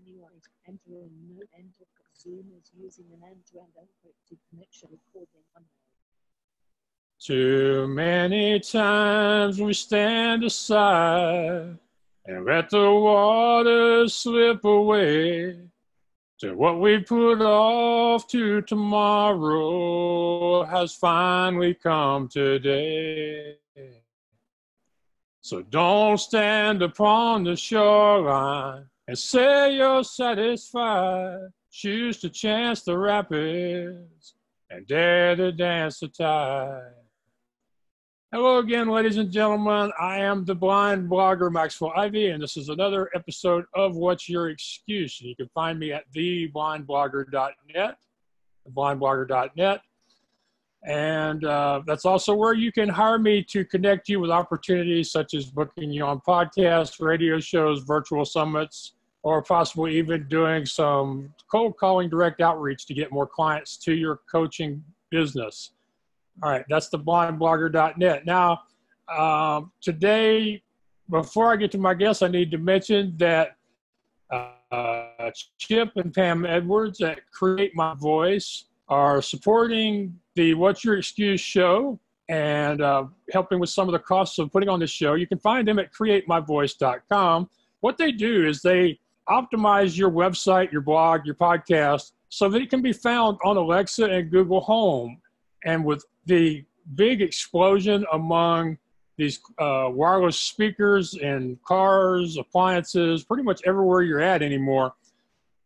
you are entering no end-to. Zoom is using an end-to-end encrypted connection recording unknown. Too many times we stand aside and let the waters slip away to what we put off to tomorrow has finally come today. So don't stand upon the shoreline and say you're satisfied. Choose to chance the rapids and dare to dance the tide. Hello again, ladies and gentlemen. I am the blind blogger, Maxwell Ivy, and this is another episode of What's Your Excuse? You can find me at theblindblogger.net, theblindblogger.net. And that's also where you can hire me to connect you with opportunities such as booking you on podcasts, radio shows, virtual summits, or possibly even doing some cold calling, direct outreach to get more clients to your coaching business. All right, that's the blindblogger.net. Now, today, before I get to my guests, I need to mention that Chip and Pam Edwards at Create My Voice are supporting the What's Your Excuse show and helping with some of the costs of putting on this show. You can find them at createmyvoice.com. What they do is they optimize your website, your blog, your podcast, so that it can be found on Alexa and Google Home. And with the big explosion among these wireless speakers in cars, appliances, pretty much everywhere you're at anymore,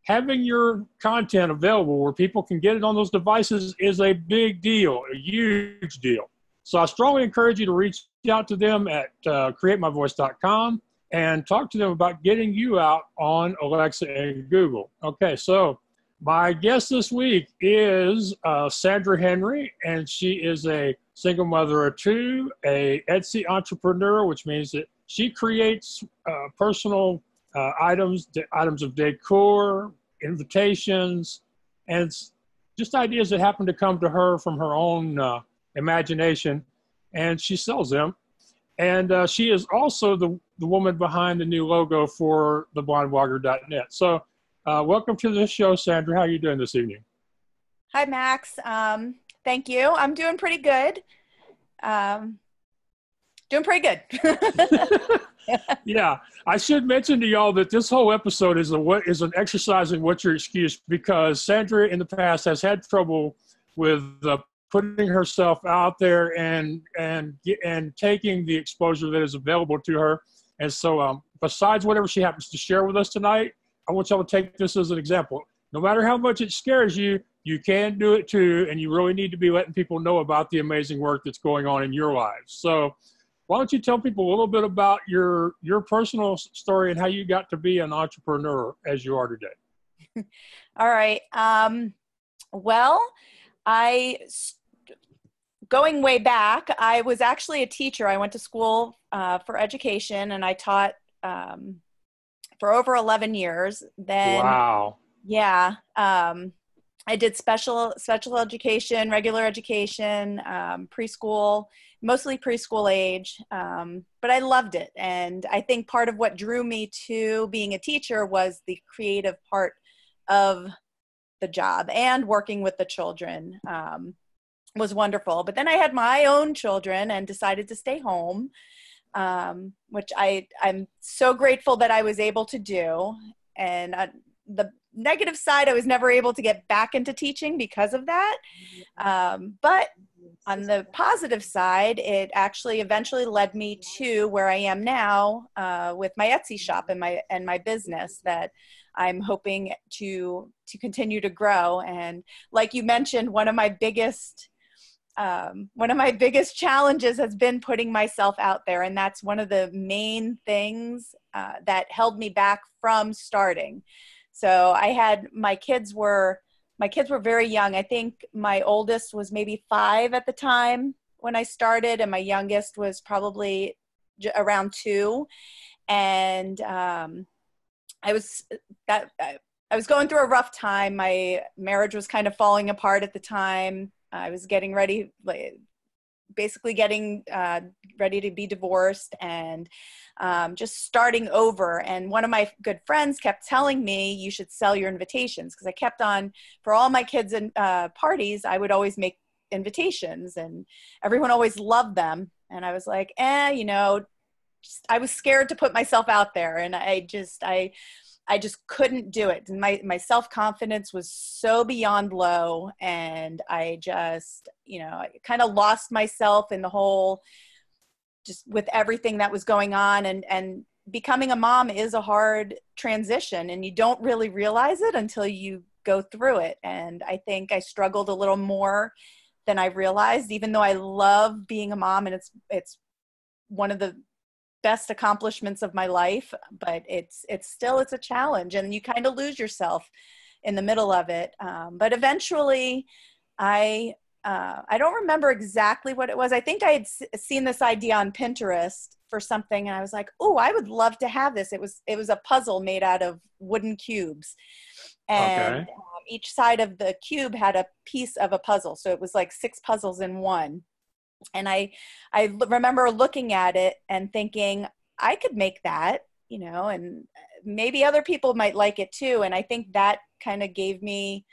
having your content available where people can get it on those devices is a big deal, a huge deal. So I strongly encourage you to reach out to them at createmyvoice.com and talk to them about getting you out on Alexa and Google. Okay, so my guest this week is Sandra Henry, and she is a single mother of two, a Etsy entrepreneur, which means that she creates personal items of decor, invitations, and just ideas that happen to come to her from her own imagination, and she sells them. And she is also the woman behind the new logo for the blindblogger.net. So welcome to the show, Sandra. How are you doing this evening? Hi, Max. Thank you. I'm doing pretty good. Yeah, I should mention to y'all that this whole episode is an exercise in What's Your Excuse, because Sandra in the past has had trouble with putting herself out there and taking the exposure that is available to her. And so besides whatever she happens to share with us tonight, I want y'all to take this as an example. No matter how much it scares you, you can do it too, and you really need to be letting people know about the amazing work that's going on in your lives. So why don't you tell people a little bit about your personal story and how you got to be an entrepreneur as you are today? All right. Well, going way back, I was actually a teacher. I went to school for education, and I taught for over 11 years. Then, wow. Yeah. I did special education, regular education, preschool, mostly preschool age, but I loved it. And I think part of what drew me to being a teacher was the creative part of the job, and working with the children was wonderful. But then I had my own children and decided to stay home, which I'm so grateful that I was able to do. And the negative side, I was never able to get back into teaching because of that. But on the positive side, it actually eventually led me to where I am now with my Etsy shop and my business that I'm hoping to continue to grow. And like you mentioned, one of my biggest challenges has been putting myself out there. And that's one of the main things that held me back from starting. So I had, my kids were very young. I think my oldest was maybe 5 at the time when I started, and my youngest was probably around 2. And I was going through a rough time. My marriage was kind of falling apart at the time. I was getting ready, basically getting ready to be divorced and just starting over. And one of my good friends kept telling me, you should sell your invitations, because I kept on, for all my kids' and parties, I would always make invitations and everyone always loved them. And I was like, you know, I was scared to put myself out there, and I just couldn't do it. My self-confidence was so beyond low, and I just, you know, I kind of lost myself in the whole, just with everything that was going on. And becoming a mom is a hard transition, and you don't really realize it until you go through it. And I think I struggled a little more than I realized, even though I love being a mom, and it's one of the best accomplishments of my life, but it's a challenge, and you kind of lose yourself in the middle of it. But eventually I don't remember exactly what it was. I think I had seen this idea on Pinterest for something, and I was like, oh, I would love to have this. It was a puzzle made out of wooden cubes, and Okay. Each side of the cube had a piece of a puzzle. So it was like 6 puzzles in one. And I remember looking at it and thinking, I could make that, you know, and maybe other people might like it too. And I think that kind of gave me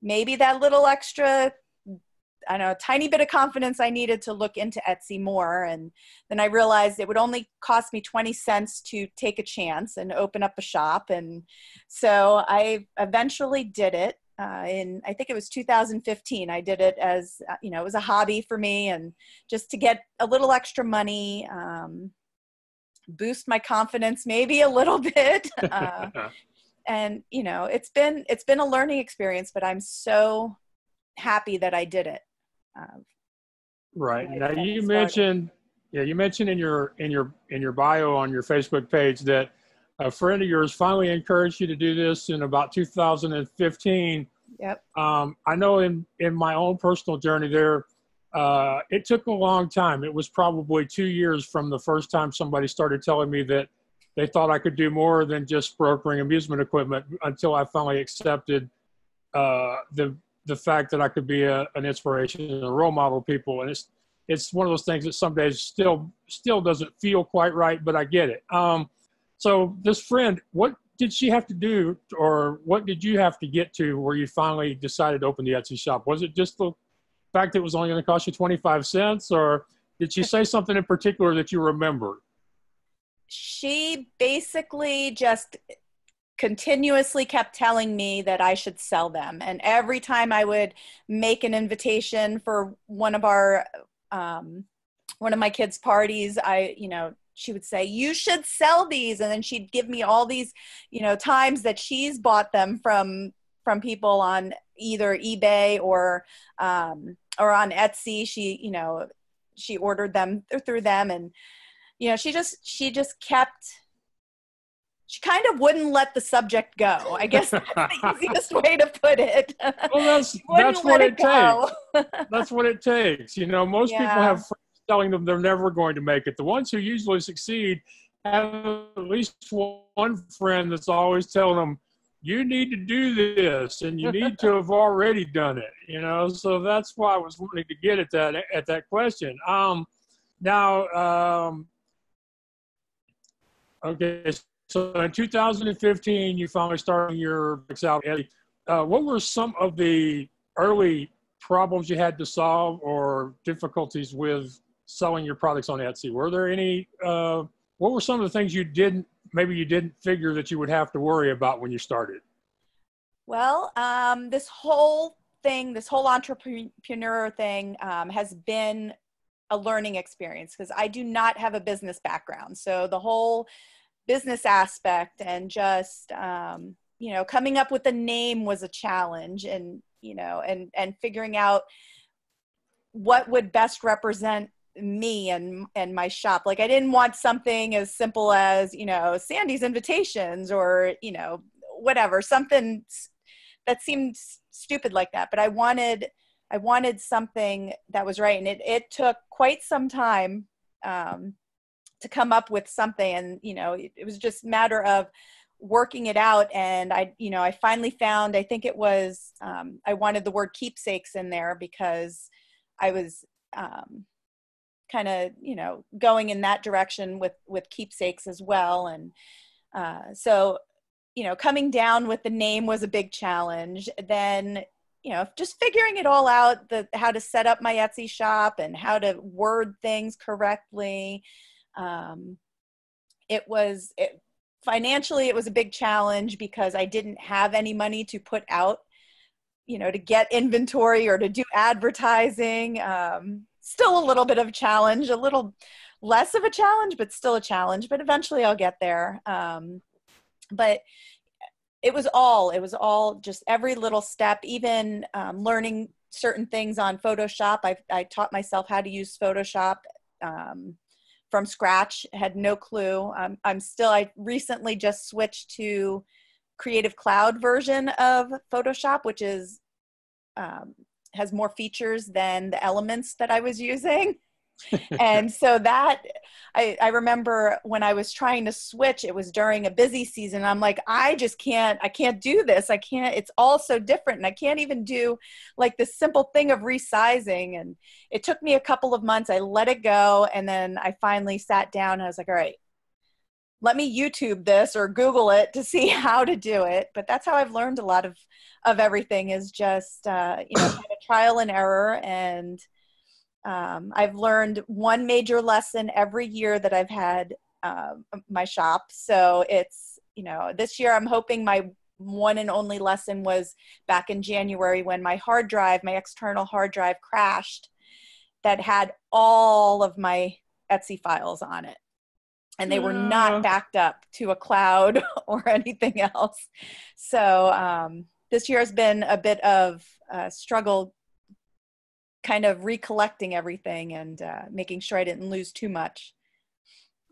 maybe that little extra, I don't know, tiny bit of confidence I needed to look into Etsy more. And then I realized it would only cost me 20 cents to take a chance and open up a shop. And so I eventually did it. I think it was 2015. I did it as, you know, it was a hobby for me, and just to get a little extra money, boost my confidence maybe a little bit. And, you know, it's been a learning experience, but I'm so happy that I did it. Right. Now you mentioned in your bio on your Facebook page that a friend of yours finally encouraged you to do this in about 2015. Yep. I know in my own personal journey there, it took a long time. It was probably 2 years from the first time somebody started telling me that they thought I could do more than just brokering amusement equipment, until I finally accepted the fact that I could be an inspiration and a role model to people. And it's one of those things that some days still doesn't feel quite right, but I get it. So this friend, what did she have to do, or what did you have to get to where you finally decided to open the Etsy shop? Was it just the fact that it was only going to cost you 25 cents, or did she say something in particular that you remember? She basically just continuously kept telling me that I should sell them. And every time I would make an invitation for one of my kids' parties, she would say, you should sell these. And then she'd give me all these, you know, times that she's bought them from people on either eBay or on Etsy. She ordered them through them. And, you know, she kind of wouldn't let the subject go. I guess that's the easiest way to put it. Well, that's what it takes. That's what it takes. You know, most people have friends telling them they're never going to make it. The ones who usually succeed have at least one friend that's always telling them, you need to do this, and you need to have already done it. You know, so that's why I was wanting to get at that question. Okay. So in 2015, you finally started your out. What were some of the early problems you had to solve or difficulties with selling your products on Etsy? Were there any? What were some of the things you didn't figure that you would have to worry about when you started? Well, this whole entrepreneur thing has been a learning experience, because I do not have a business background. So the whole business aspect and just, coming up with a name was a challenge, and, and figuring out what would best represent me and my shop. Like, I didn't want something as simple as, Sandy's Invitations, or, whatever, something that seemed stupid like that. But I wanted something that was right. And it took quite some time, to come up with something. And, it was just a matter of working it out. And I finally found, I think it was, I wanted the word keepsakes in there, because I was kind of, going in that direction with Keepsakes as well. And so, coming down with the name was a big challenge. Then, just figuring it all out, how to set up my Etsy shop and how to word things correctly. Financially, it was a big challenge because I didn't have any money to put out, to get inventory or to do advertising. Still a little bit of a challenge, a little less of a challenge, but still a challenge, but eventually I'll get there. But it was all just every little step, even learning certain things on Photoshop. I taught myself how to use Photoshop from scratch, had no clue. I recently just switched to Creative Cloud version of Photoshop, which is has more features than the elements that I was using. And so that, I remember when I was trying to switch, it was during a busy season. I'm like, I can't do this. It's all so different. And I can't even do like this simple thing of resizing. And it took me a couple of months. I let it go. And then I finally sat down and I was like, all right, let me YouTube this or Google it to see how to do it. But that's how I've learned a lot of everything, is just, kind of trial and error. And I've learned one major lesson every year that I've had my shop. So it's, this year I'm hoping my one and only lesson was back in January when my external hard drive crashed that had all of my Etsy files on it. And they were not backed up to a cloud or anything else. So this year has been a bit of a struggle, kind of recollecting everything and making sure I didn't lose too much.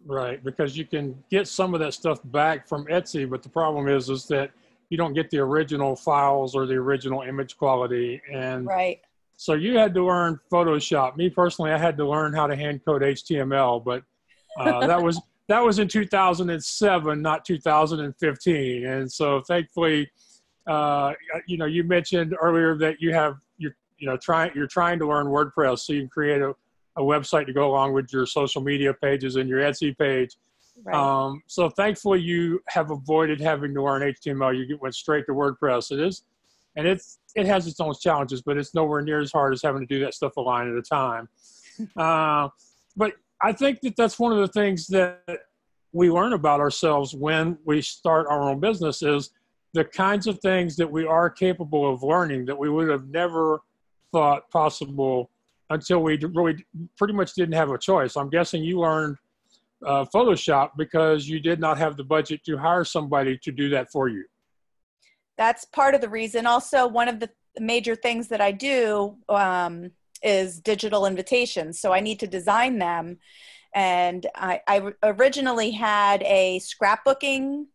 Right, because you can get some of that stuff back from Etsy, but the problem is that you don't get the original files or the original image quality. And right. So you had to learn Photoshop. Me personally, I had to learn how to hand code HTML, but that was in 2007, not 2015. And so thankfully, you mentioned earlier that you're trying to learn WordPress so you can create a website to go along with your social media pages and your Etsy page. Right. So thankfully you have avoided having to learn HTML. You went straight to WordPress. It has its own challenges, but it's nowhere near as hard as having to do that stuff a line at a time. But I think that's one of the things that we learn about ourselves when we start our own business, is the kinds of things that we are capable of learning that we would have never thought possible until we really pretty much didn't have a choice. I'm guessing you learned Photoshop because you did not have the budget to hire somebody to do that for you. That's part of the reason. Also, one of the major things that I do is digital invitations. So I need to design them. And I originally had a scrapbooking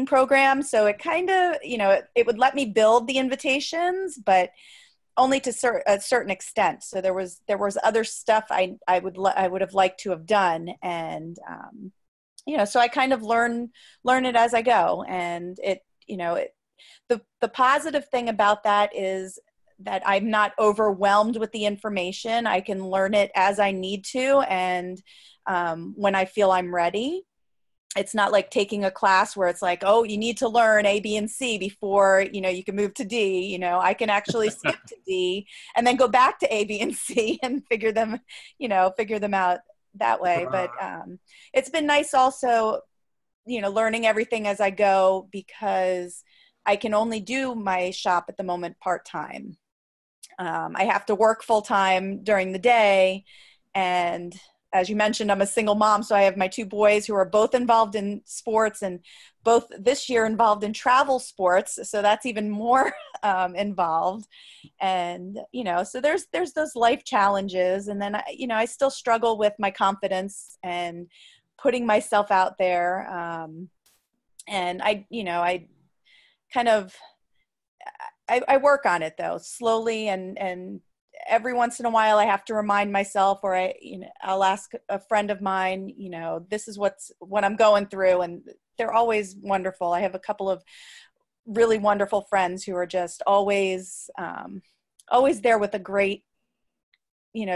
program. So it kind of, it would let me build the invitations, but only to a certain extent. So there was other stuff I would have liked to have done. And, so I kind of learn it as I go. And the positive thing about that is that I'm not overwhelmed with the information. I can learn it as I need to. And when I feel I'm ready. It's not like taking a class where it's like, oh, you need to learn A, B, and C before, you can move to D. I can actually skip to D and then go back to A, B, and C and figure them out that way. But it's been nice also, learning everything as I go, because I can only do my shop at the moment part-time. I have to work full-time during the day, and as you mentioned, I'm a single mom, so I have my two boys who are both involved in sports, and both this year involved in travel sports. So that's even more involved. And, so there's those life challenges. And then, I still struggle with my confidence and putting myself out there. And I work on it though, slowly, and every once in a while I have to remind myself, or I'll ask a friend of mine, this is what I'm going through. And they're always wonderful. I have a couple of really wonderful friends who are just always there with a great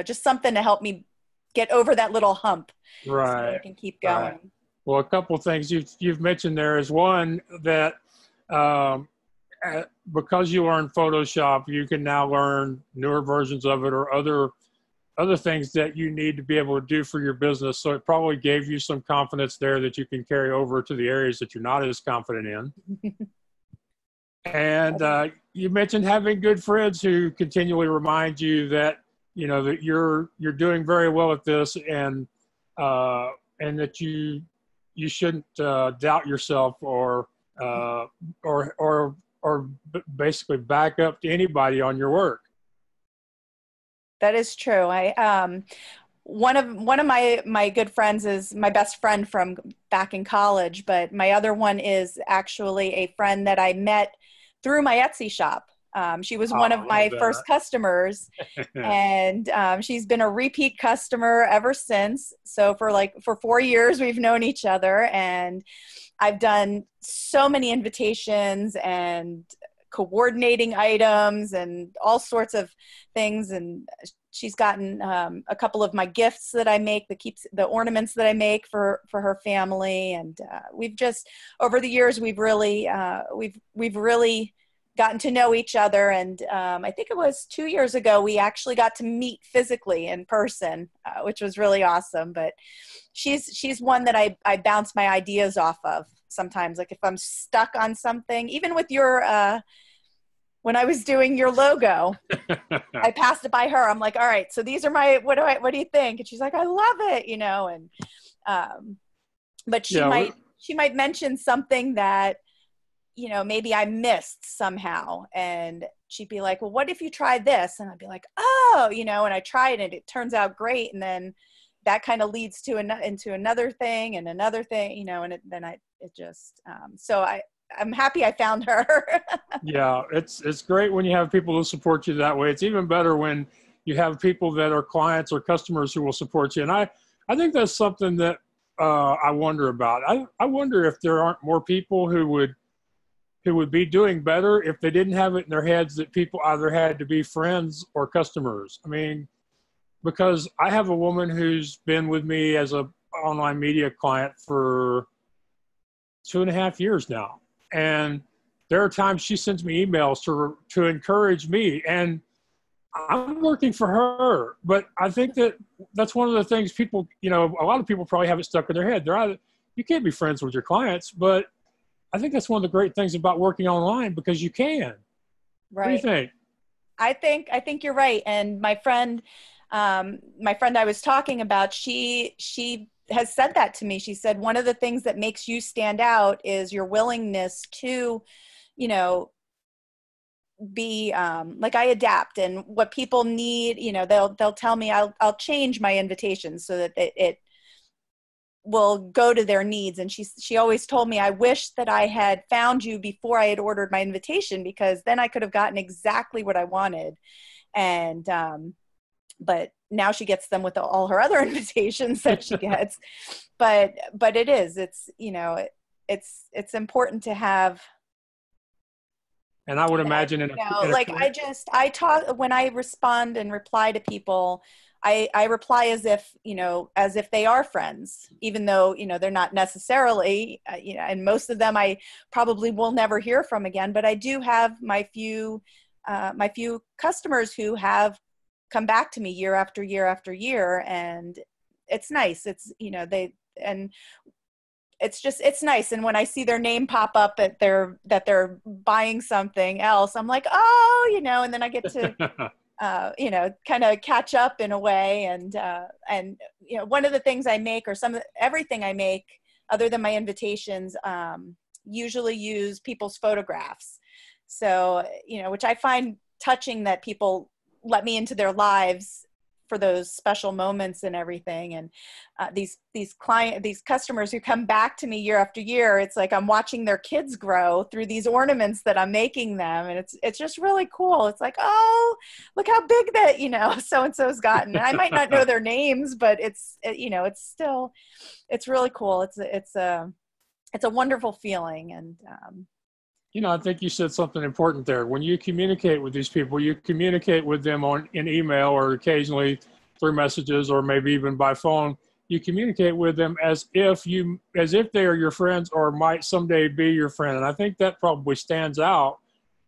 just something to help me get over that little hump. Right. So I can keep going. Right. Well, a couple of things you've mentioned there is one that because you learn Photoshop, you can now learn newer versions of it or other things that you need to be able to do for your business. So it probably gave you some confidence there that you can carry over to the areas that you're not as confident in. And you mentioned having good friends who continually remind you that, that you're doing very well at this, and that you shouldn't doubt yourself or basically back up to anybody on your work. That is true. One of my good friends is my best friend from back in college, but my other one is actually a friend that I met through my Etsy shop. She was one of my first customers, and she's been a repeat customer ever since. So for 4 years, we've known each other, and I've done so many invitations and coordinating items and all sorts of things. And she's gotten a couple of my gifts that I make, the ornaments that I make for her family. And we've just, over the years, we've really gotten to know each other. And I think it was 2 years ago, we actually got to meet physically in person, which was really awesome. But she's one that I bounce my ideas off of sometimes. Like if I'm stuck on something, even with your, when I was doing your logo, I passed it by her. I'm like, all right, so these are what do you think? And she's like, I love it, and, but she might mention something that, maybe I missed somehow, and she'd be like, well, what if you try this? And I'd be like, oh, and I try it and it turns out great. And then that kind of leads to into another thing and another thing, so I'm happy I found her. Yeah, it's great when you have people who support you that way. It's even better when you have people that are clients or customers who will support you. And I think that's something that I wonder about. I wonder if there aren't more people who would be doing better if they didn't have it in their heads that people either had to be friends or customers. I mean, because I have a woman who's been with me as a online media client for 2.5 years now. And there are times she sends me emails to encourage me, and I'm working for her. But I think that's one of the things people, a lot of people probably have it stuck in their head. You can't be friends with your clients, but I think that's one of the great things about working online, because you can. Right. What do you think? I think you're right. And my friend I was talking about, she has said that to me. She said, one of the things that makes you stand out is your willingness to, be like, I adapt, and what people need, they'll tell me I'll change my invitations so that it will go to their needs. And she always told me, I wish that I had found you before I had ordered my invitation, because then I could have gotten exactly what I wanted. And but now she gets them with all her other invitations that she gets. But it's important to have. And I would imagine I talk, when I respond and reply to people, I reply as if they are friends, even though, they're not necessarily, and most of them I probably will never hear from again. But I do have my few customers who have come back to me year after year after year. And it's nice. It's, it's nice. And when I see their name pop up that they're buying something else, I'm like, oh, and then I get to, kind of catch up in a way. And one of the things I make, or everything I make other than my invitations, usually use people's photographs. So, which I find touching, that people let me into their lives for those special moments and everything. And these customers who come back to me year after year, it's like I'm watching their kids grow through these ornaments that I'm making them. And it's just really cool. It's like, oh, look how big that, so-and-so's gotten. And I might not know their names, but it's really cool. It's a wonderful feeling. And I think you said something important there. When you communicate with these people, you communicate with them in email or occasionally through messages or maybe even by phone. You communicate with them as if they are your friends or might someday be your friend. And I think that probably stands out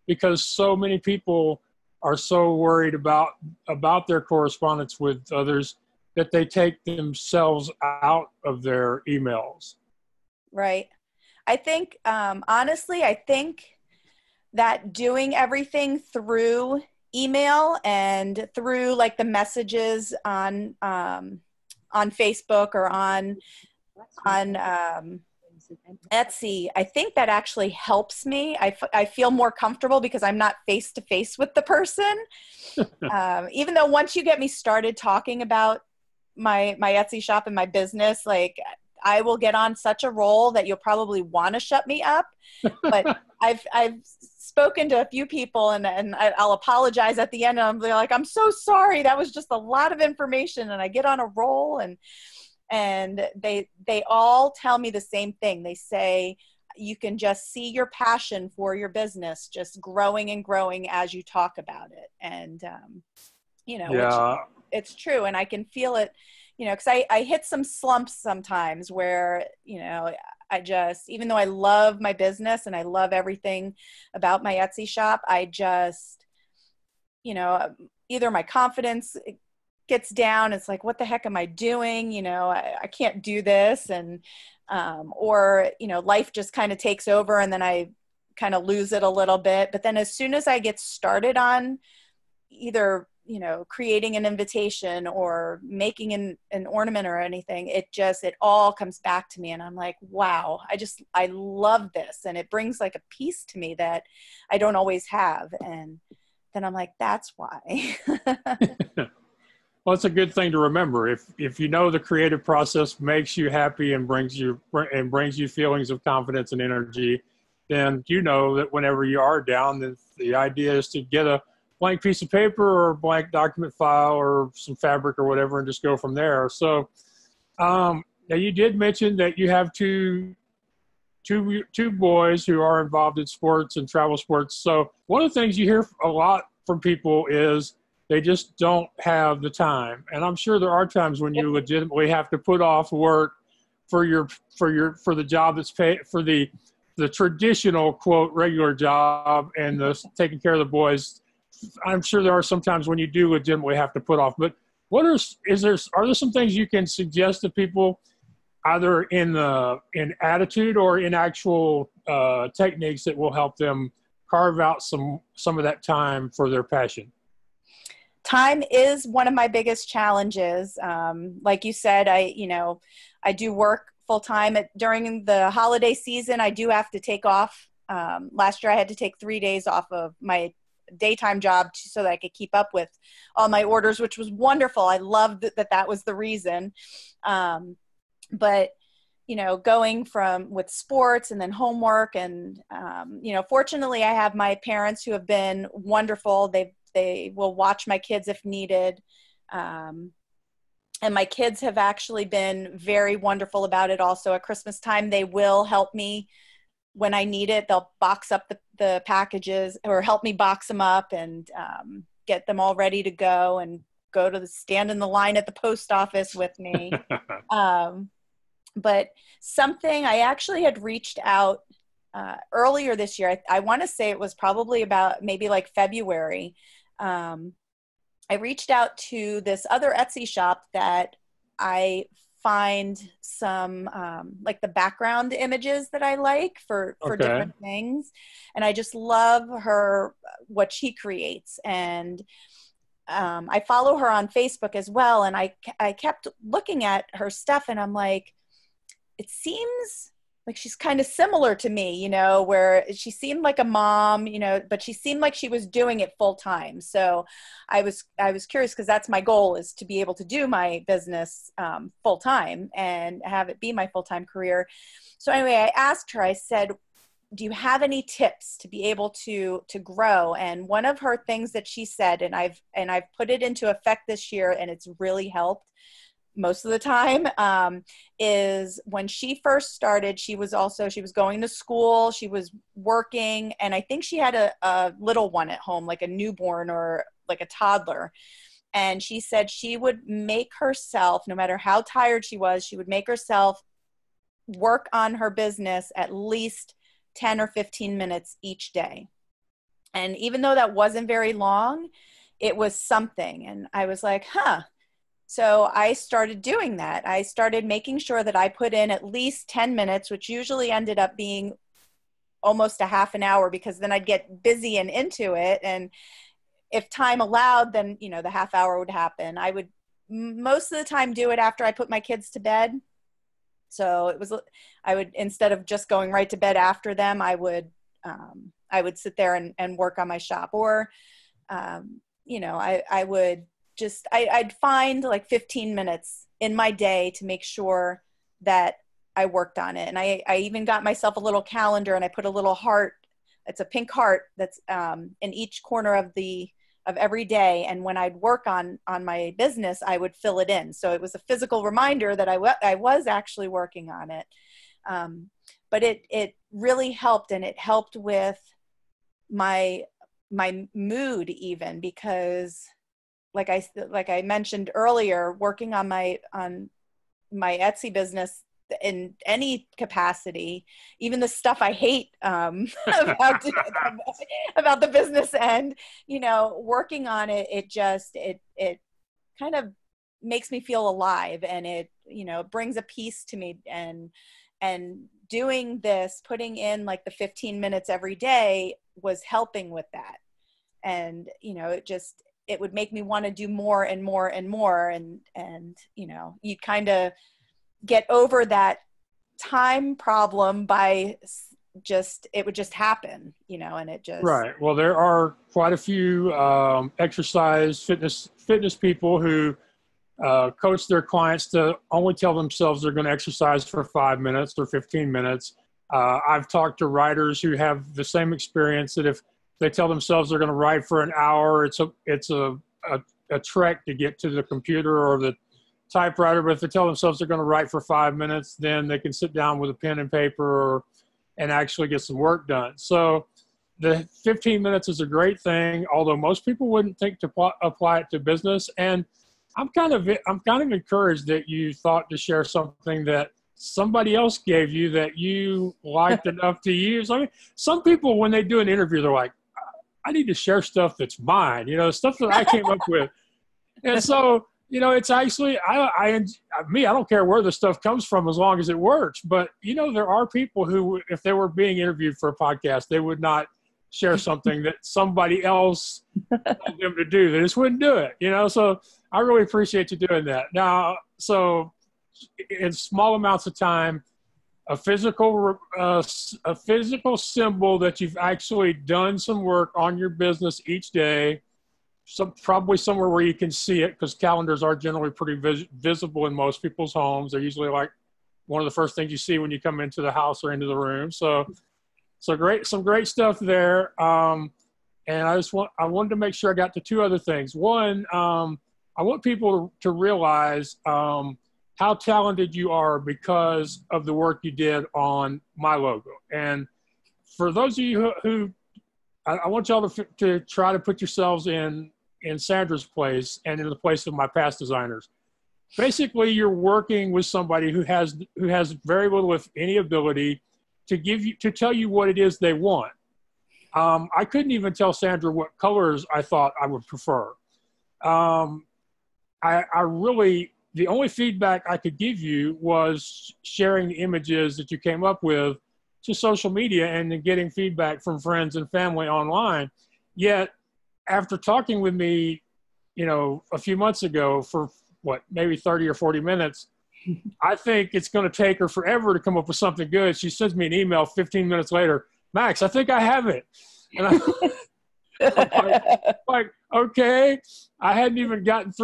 because so many people are so worried about their correspondence with others that they take themselves out of their emails. Right. I think, honestly, I think that doing everything through email and through like the messages on Facebook or on Etsy, I think that actually helps me. I feel more comfortable because I'm not face to face with the person. Even though once you get me started talking about my Etsy shop and my business, like I will get on such a roll that you'll probably want to shut me up. But I've spoken to a few people and I'll apologize at the end. And I'm like, I'm so sorry. That was just a lot of information. And I get on a roll and they all tell me the same thing. They say, you can just see your passion for your business just growing and growing as you talk about it. And, Yeah. which it's true. And I can feel it, because I hit some slumps sometimes where, I just, even though I love my business and I love everything about my Etsy shop, I just, either my confidence gets down. It's like, what the heck am I doing? I can't do this. And, or, life just kind of takes over and then I kind of lose it a little bit. But then as soon as I get started on either, creating an invitation or making an ornament or anything, it all comes back to me. And I'm like, wow, I love this. And it brings like a peace to me that I don't always have. And then I'm like, that's why. Well, it's a good thing to remember. If the creative process makes you happy and brings you feelings of confidence and energy, then you know that whenever you are down, the idea is to get a blank piece of paper or a blank document file or some fabric or whatever and just go from there. So now you did mention that you have two boys who are involved in sports and travel sports. So one of the things you hear a lot from people is they just don't have the time. And I'm sure there are times when you legitimately have to put off work for the job that's paid for the traditional quote regular job and the taking care of the boys. I'm sure there are some times when you do legitimately have to put off, but are there some things you can suggest to people either in attitude or in actual techniques that will help them carve out some of that time for their passion? Time is one of my biggest challenges. Like you said, I do work full time during the holiday season. I do have to take off. Last year I had to take 3 days off of my daytime job so that I could keep up with all my orders, which was wonderful. I loved that was the reason. But, going with sports and then homework and, fortunately I have my parents who have been wonderful. They will watch my kids if needed. And my kids have actually been very wonderful about it. Also at Christmas time, they will help me when I need it. They'll box up the packages or help me box them up and get them all ready to go and stand in the line at the post office with me. But something I actually had reached out earlier this year, I want to say it was probably about maybe like February. I reached out to this other Etsy shop that I find some like the background images that I like for different things. And I just love what she creates. And I follow her on Facebook as well. And I kept looking at her stuff and I'm like, it seems like she's kind of similar to me, where she seemed like a mom, but she seemed like she was doing it full time. So I was curious because that's my goal, is to be able to do my business full time and have it be my full-time career. So anyway, I asked her, I said, do you have any tips to be able to grow? And one of her things that she said, and I've put it into effect this year and it's really helped. most of the time, is when she first started, she was going to school, she was working, and I think she had a little one at home, like a newborn or like a toddler. And she said she would make herself, no matter how tired she was, she would make herself work on her business at least 10 or 15 minutes each day. And even though that wasn't very long, it was something. And I was like, huh. So I started doing that. I started making sure that I put in at least 10 minutes, which usually ended up being almost a half an hour, because then I'd get busy and into it. And if time allowed, then, you know, the half hour would happen. I would most of the time do it after I put my kids to bed. So I would, instead of just going right to bed after them, I would sit there and work on my shop. Or, you know, I'd find like 15 minutes in my day to make sure that I worked on it. And I even got myself a little calendar, and I put a little heart. It's a pink heart that's in each corner of every day. And when I'd work on my business, I would fill it in. So it was a physical reminder that I was actually working on it. But it really helped, and it helped with my mood, even, because like I mentioned earlier, working on my Etsy business in any capacity, even the stuff I hate about the business end, you know, working on it, it kind of makes me feel alive, and it, you know, brings a peace to me. And doing this, putting in like the 15 minutes every day, was helping with that. And, you know, it would make me want to do more and more and more. And, you know, you kind of get over that time problem by it would just happen, you know, and it just. Right. Well, there are quite a few exercise fitness people who coach their clients to only tell themselves they're going to exercise for 5 minutes or 15 minutes. I've talked to writers who have the same experience, that if they tell themselves they're going to write for an hour, it's a trek to get to the computer or the typewriter. But if they tell themselves they're going to write for 5 minutes, then they can sit down with a pen and paper and actually get some work done. So the 15 minutes is a great thing, although most people wouldn't think to apply it to business. And I'm kind of encouraged that you thought to share something that somebody else gave you that you liked enough to use. I mean, some people, when they do an interview, they're like, I need to share stuff that's mine, you know, stuff that I came up with. And so, you know, it's actually, I don't care where the stuff comes from as long as it works. But, you know, there are people who, if they were being interviewed for a podcast, they would not share something that somebody else told them to do. They just wouldn't do it, you know. So I really appreciate you doing that. Now, so in small amounts of time, a physical symbol that you've actually done some work on your business each day, probably somewhere where you can see it, because calendars are generally pretty visible in most people's homes. They're usually like one of the first things you see when you come into the house or into the room. So some great stuff there. And I wanted to make sure I got to two other things. One, I want people to realize how talented you are because of the work you did on my logo. And for those of you who I want y'all to try to put yourselves in Sandra's place and in the place of my past designers. Basically, you're working with somebody who has very little, if any, ability to tell you what it is they want. I couldn't even tell Sandra what colors I thought I would prefer. The only feedback I could give you was sharing the images that you came up with to social media and then getting feedback from friends and family online. Yet, after talking with me, you know, a few months ago for maybe 30 or 40 minutes, I think it's going to take her forever to come up with something good. She sends me an email 15 minutes later, Max, I think I have it. And I'm like, okay, I hadn't even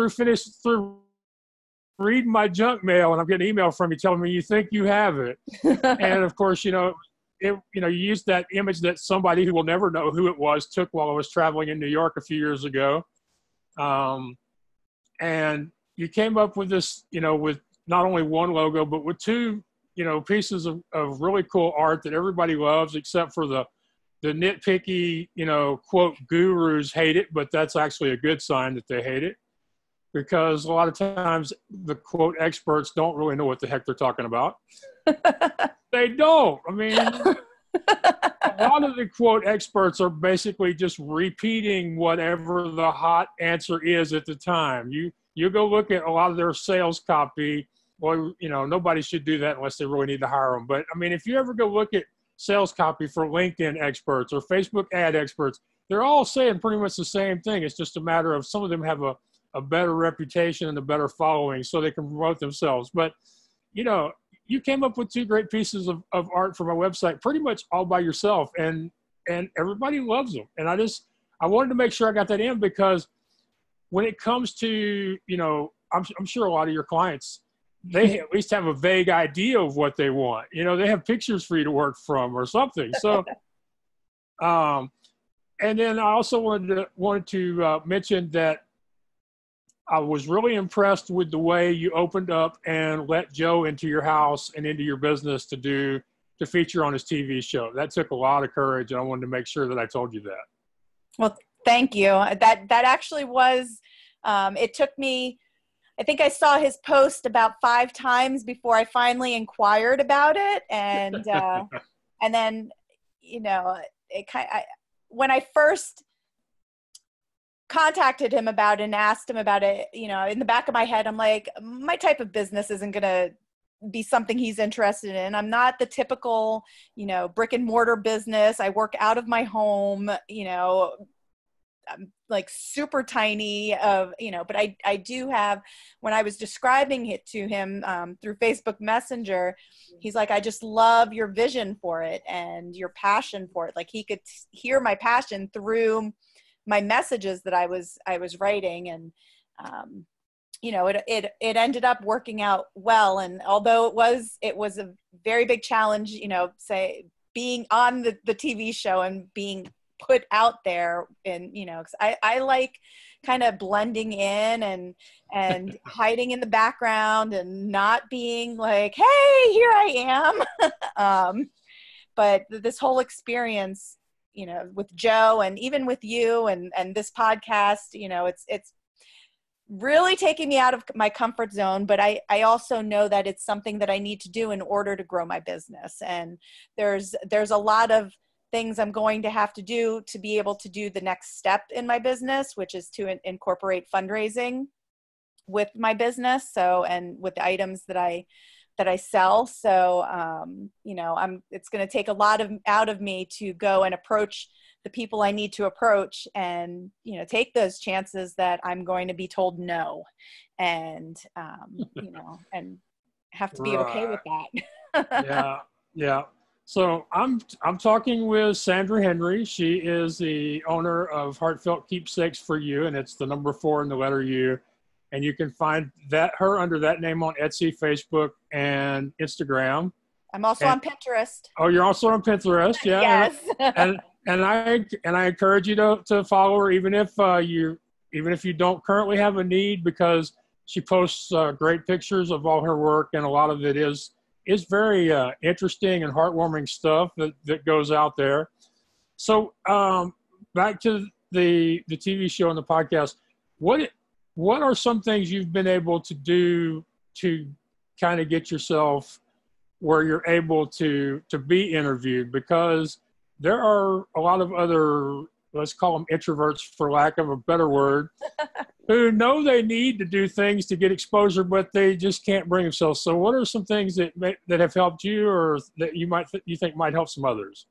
finished through reading my junk mail, and I'm getting an email from you telling me you think you have it. And of course, you used that image that somebody who will never know who it was took while I was traveling in New York a few years ago. And, you came up with this, with not only one logo, but with two, pieces of really cool art that everybody loves, except for the nitpicky, quote, gurus hate it, but that's actually a good sign that they hate it, because a lot of times the quote experts don't really know what the heck they're talking about. They don't. I mean, a lot of the quote experts are basically just repeating whatever the hot answer is at the time. You go look at a lot of their sales copy. Well, nobody should do that unless they really need to hire them. But I mean, if you ever go look at sales copy for LinkedIn experts or Facebook ad experts, they're all saying pretty much the same thing. It's just a matter of some of them have a better reputation and a better following, so they can promote themselves. But, you came up with two great pieces of art for my website pretty much all by yourself, and everybody loves them. And I wanted to make sure I got that in, because when it comes to, I'm sure a lot of your clients, they at least have a vague idea of what they want. They have pictures for you to work from or something. So, and then I also wanted to mention that I was really impressed with the way you opened up and let Joe into your house and into your business to feature on his TV show. That took a lot of courage, and I wanted to make sure that I told you that. Well, thank you. That actually was, it took me, I think I saw his post about 5 times before I finally inquired about it. And, and then, when I first contacted him about it and asked him about it, in the back of my head, I'm like, my type of business isn't going to be something he's interested in. I'm not the typical, brick and mortar business. I work out of my home, I'm like super tiny but I do have, when I was describing it to him through Facebook Messenger, he's like, I just love your vision for it and your passion for it. Like, he could hear my passion through my messages that I was writing. And, it ended up working out well. And although it was a very big challenge, say being on the TV show and being put out there, and, 'cause I like kind of blending in and hiding in the background and not being like, hey, here I am. But this whole experience, with Joe and even with you and this podcast, it's really taking me out of my comfort zone. But I also know that it's something that I need to do in order to grow my business. And there's a lot of things I'm going to have to do to be able to do the next step in my business, which is to incorporate fundraising with my business. So, and with the items that I sell. So, it's going to take a lot out of me to go and approach the people I need to approach and, take those chances that I'm going to be told no, and, and have to be okay with that. Yeah. So I'm talking with Sandra Henry. She is the owner of Heartfelt Keepsakes for You, and it's the number 4 in the letter U. And you can find her under that name on Etsy, Facebook, and Instagram. I'm also on Pinterest. Oh, you're also on Pinterest, yeah. Yes. and I encourage you to follow her, even if you don't currently have a need, because she posts great pictures of all her work, and a lot of it is very interesting and heartwarming stuff that goes out there. So back to the TV show and the podcast. What are some things you've been able to do to kind of get yourself where you're able to be interviewed? Because there are a lot of other, let's call them introverts for lack of a better word, who know they need to do things to get exposure, but they just can't bring themselves. So what are some things that have helped you, or that you think might help some others?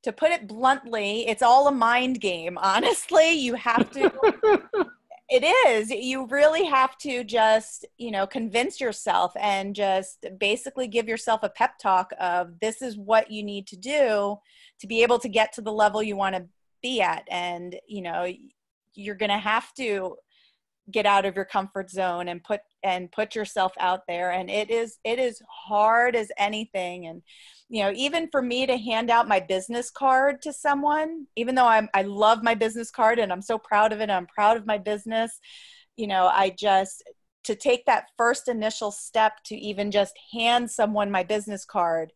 To put it bluntly, it's all a mind game. Honestly, you have to, it is, you really have to just, convince yourself and just basically give yourself a pep talk of, this is what you need to do to be able to get to the level you want to be at. And, you're going to have to get out of your comfort zone and put yourself out there. And it is hard as anything. And, you know, even for me to hand out my business card to someone, even though I love my business card and I'm so proud of it, I'm proud of my business, you know, to take that first initial step to even just hand someone my business card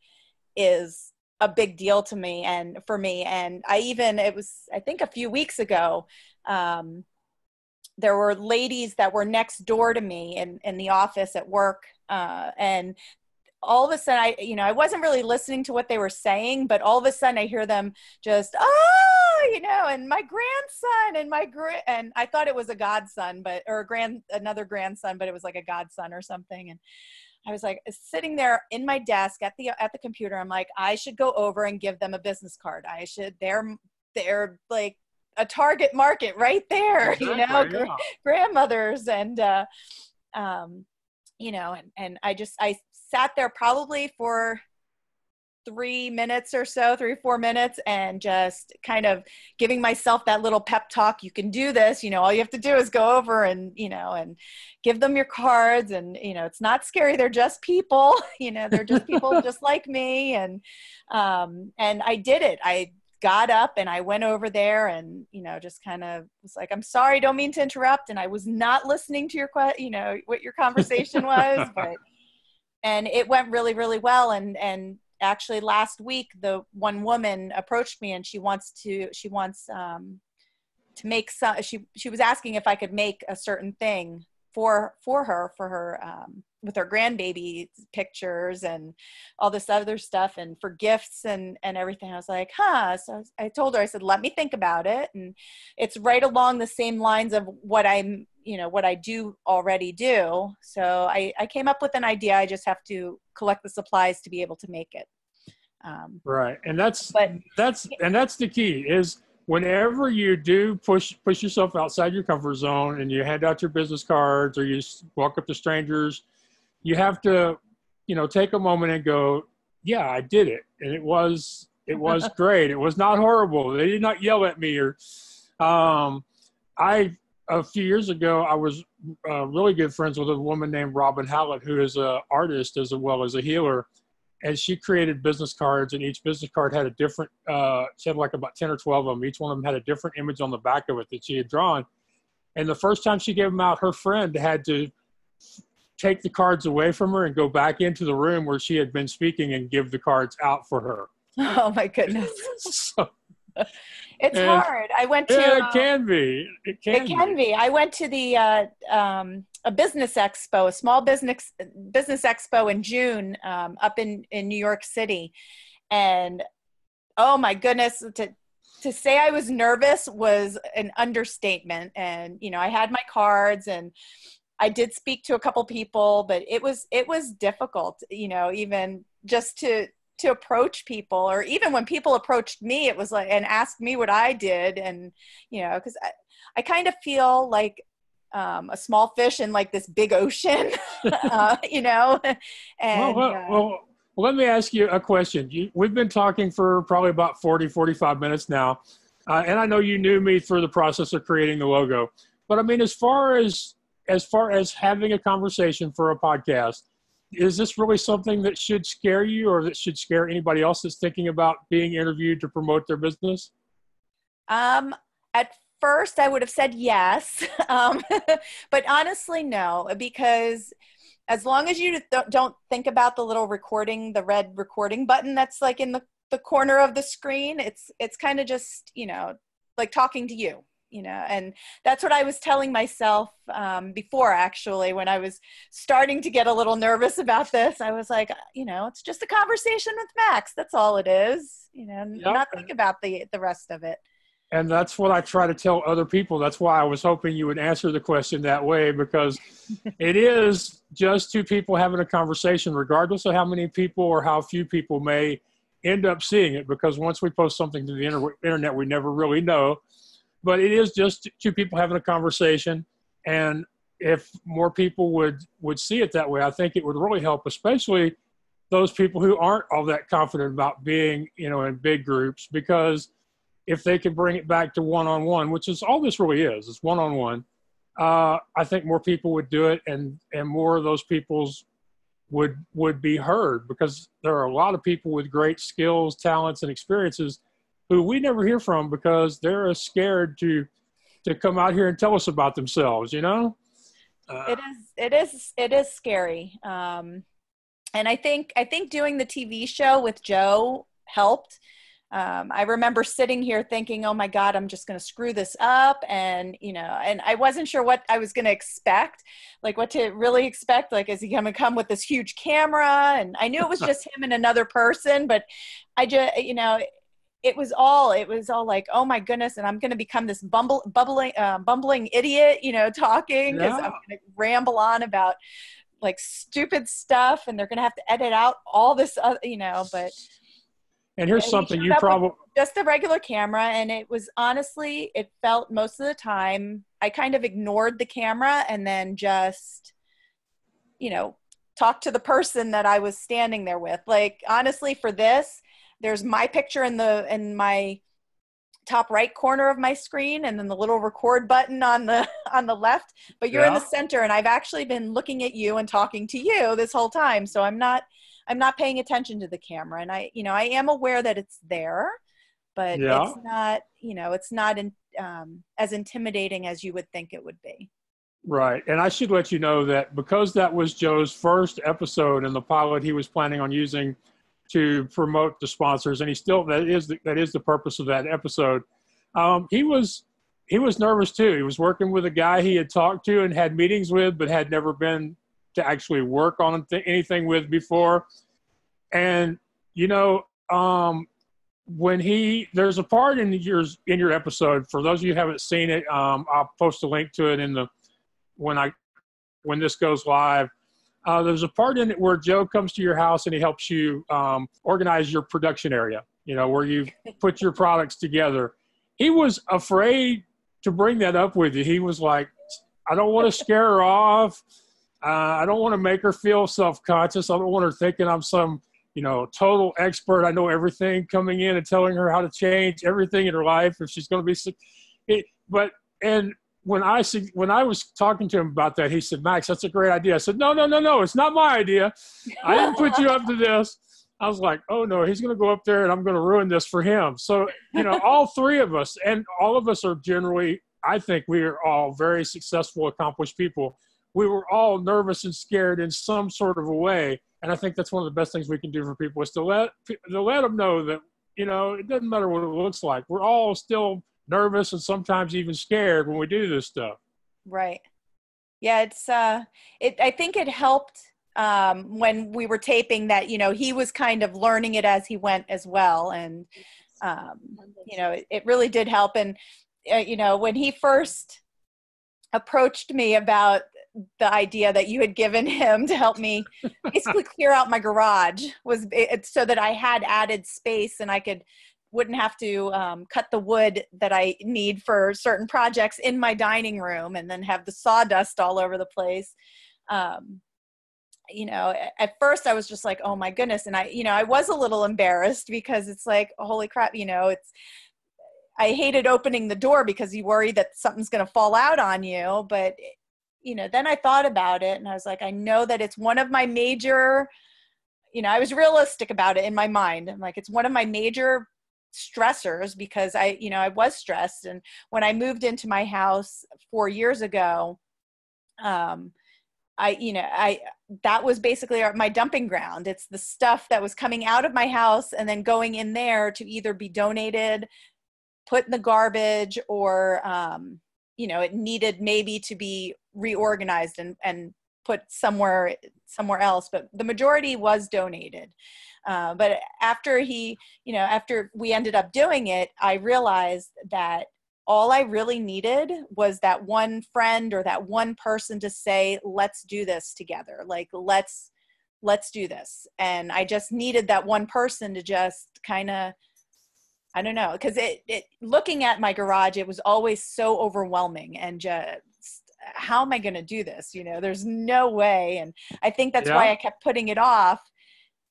is a big deal to me and for me. And it was, I think a few weeks ago, there were ladies that were next door to me in the office at work. And all of a sudden I wasn't really listening to what they were saying, but all of a sudden I hear them just, you know, and my grandson and I thought it was a godson, another grandson, but it was like a godson or something. And I was like sitting there in my desk at the computer. I'm like, I should go over and give them a business card. They're like a target market right there, exactly, you know, yeah. Grandmothers. And, you know, and I sat there probably for 3 minutes or so, 3 or 4 minutes, and just kind of giving myself that little pep talk. You can do this. You know, all you have to do is go over and, you know, and give them your cards. And, you know, it's not scary. They're just people, you know, they're just people just like me. And I did it. I got up and I went over there and, you know, just kind of was like, I'm sorry, don't mean to interrupt. And I was not listening to you know, what your conversation was, and it went really, really well. And actually last week, the one woman approached me and she wants to make some, she was asking if I could make a certain thing for her with her grandbaby pictures and all this other stuff and for gifts and everything. I was like, so I told her, I said, let me think about it. And it's right along the same lines of what what I do already do. So I came up with an idea. I just have to collect the supplies to be able to make it. Right. And that's the key is whenever you do push yourself outside your comfort zone and you hand out your business cards or you walk up to strangers, you have to, you know, take a moment and go, yeah, I did it. And it was great. It was not horrible. They did not yell at me or, a few years ago, I was really good friends with a woman named Robin Hallett, who is an artist as well as a healer. And she created business cards, and each business card had a different, she had like about 10 or 12 of them. Each one of them had a different image on the back of it that she had drawn. And the first time she gave them out, her friend had to take the cards away from her and go back into the room where she had been speaking and give the cards out for her. Oh my goodness. It's hard. I went to. Yeah, it can be. It can be. I went to the a business expo, a small business expo in June, up in New York City, and oh my goodness, to say I was nervous was an understatement. And you know, I had my cards and I did speak to a couple people, but it was difficult. You know, even just to approach people, or even when people approached me, it was like, and asked me what I did. And, you know, cause I kind of feel like, a small fish in like this big ocean, you know, and, well, let me ask you a question. We've been talking for probably about 45 minutes now. And I know you knew me through the process of creating the logo, but I mean, as far as having a conversation for a podcast, is this really something that should scare you or that should scare anybody else that's thinking about being interviewed to promote their business? At first I would have said yes. But honestly, no, because as long as you don't think about the little the red recording button that's like in the corner of the screen, it's kind of just, you know, like talking to you. You know, and that's what I was telling myself before, actually, when I was starting to get a little nervous about this. I was like, you know, it's just a conversation with Max. That's all it is, you know, not think about the rest of it. And that's what I try to tell other people. That's why I was hoping you would answer the question that way, because it is just two people having a conversation, regardless of how many people or how few people may end up seeing it, because once we post something to the internet, we never really know. But it is just two people having a conversation. And if more people would see it that way, I think it would really help, especially those people who aren't all that confident about being, you know, in big groups, because if they can bring it back to one-on-one, which is all this really is, it's one-on-one, I think more people would do it, and more of those people's would be heard, because there are a lot of people with great skills, talents, and experiences who we never hear from because they're scared to come out here and tell us about themselves, you know? It is scary. And I think doing the TV show with Joe helped. I remember sitting here thinking, oh my God, I'm just going to screw this up. And, you know, and I wasn't sure what I was going to expect, like what to really expect. Like, is he going to come with this huge camera? And I knew it was just him and another person, but I just, you know, it was all like, oh my goodness. And I'm going to become this bumbling idiot, you know, talking, because I'm going to ramble on about like stupid stuff, and they're going to have to edit out all this, you know, but. And here's something you probably just a regular camera, and it was honestly, it felt most of the time I kind of ignored the camera and then just, you know, talked to the person that I was standing there with. Like, honestly, for this, there's my picture in my top right corner of my screen, and then the little record button on the left, but you're in the center, and I've actually been looking at you and talking to you this whole time. So I'm not paying attention to the camera, and I am aware that it's there, but it's not, you know, it's not as intimidating as you would think it would be. Right. And I should let you know that because that was Joe's first episode in the pilot he was planning on using to promote the sponsors, and that is the purpose of that episode. He was nervous too. He was working with a guy he had talked to and had meetings with, but had never been to actually work on anything with before. And, you know, there's a part in your episode, for those of you who haven't seen it, I'll post a link to it when this goes live. There's a part in it where Joe comes to your house and he helps you organize your production area, you know, where you put your products together. He was afraid to bring that up with you. He was like, I don't want to scare her off. I don't want to make her feel self-conscious. I don't want her thinking I'm some, you know, total expert. I know everything, coming in and telling her how to change everything in her life if she's going to be sick. When I was talking to him about that, he said, Max, that's a great idea. I said, no, it's not my idea. I didn't put you up to this. I was like, oh no, he's going to go up there and I'm going to ruin this for him. So, you know, all three of us, and all of us are generally, I think we are all very successful, accomplished people. We were all nervous and scared in some sort of a way. And I think that's one of the best things we can do for people, is to let them know that, you know, it doesn't matter what it looks like. We're all still nervous and sometimes even scared when we do this stuff. Right. Yeah. I think it helped when we were taping that, you know, he was kind of learning it as he went as well. And, you know, it really did help. And, you know, when he first approached me about the idea that you had given him to help me basically clear out my garage, was so that I had added space and I wouldn't have to cut the wood that I need for certain projects in my dining room and then have the sawdust all over the place. You know, at first I was just like, oh my goodness. And I was a little embarrassed because it's like, holy crap, you know, I hated opening the door because you worry that something's going to fall out on you. But, you know, then I thought about it and I was like, I know that it's one of my major, you know, I was realistic about it in my mind. I'm like, it's one of my major stressors, because I was stressed. And when I moved into my house 4 years ago, that was basically my dumping ground. It's the stuff that was coming out of my house and then going in there to either be donated, put in the garbage, or, you know, it needed maybe to be reorganized and put somewhere else. But the majority was donated. But after we ended up doing it, I realized that all I really needed was that one friend or that one person to say, let's do this together. Like, let's do this. And I just needed that one person to just kind of, I don't know, because looking at my garage, it was always so overwhelming and just, how am I going to do this? You know, there's no way. And I think that's why I kept putting it off.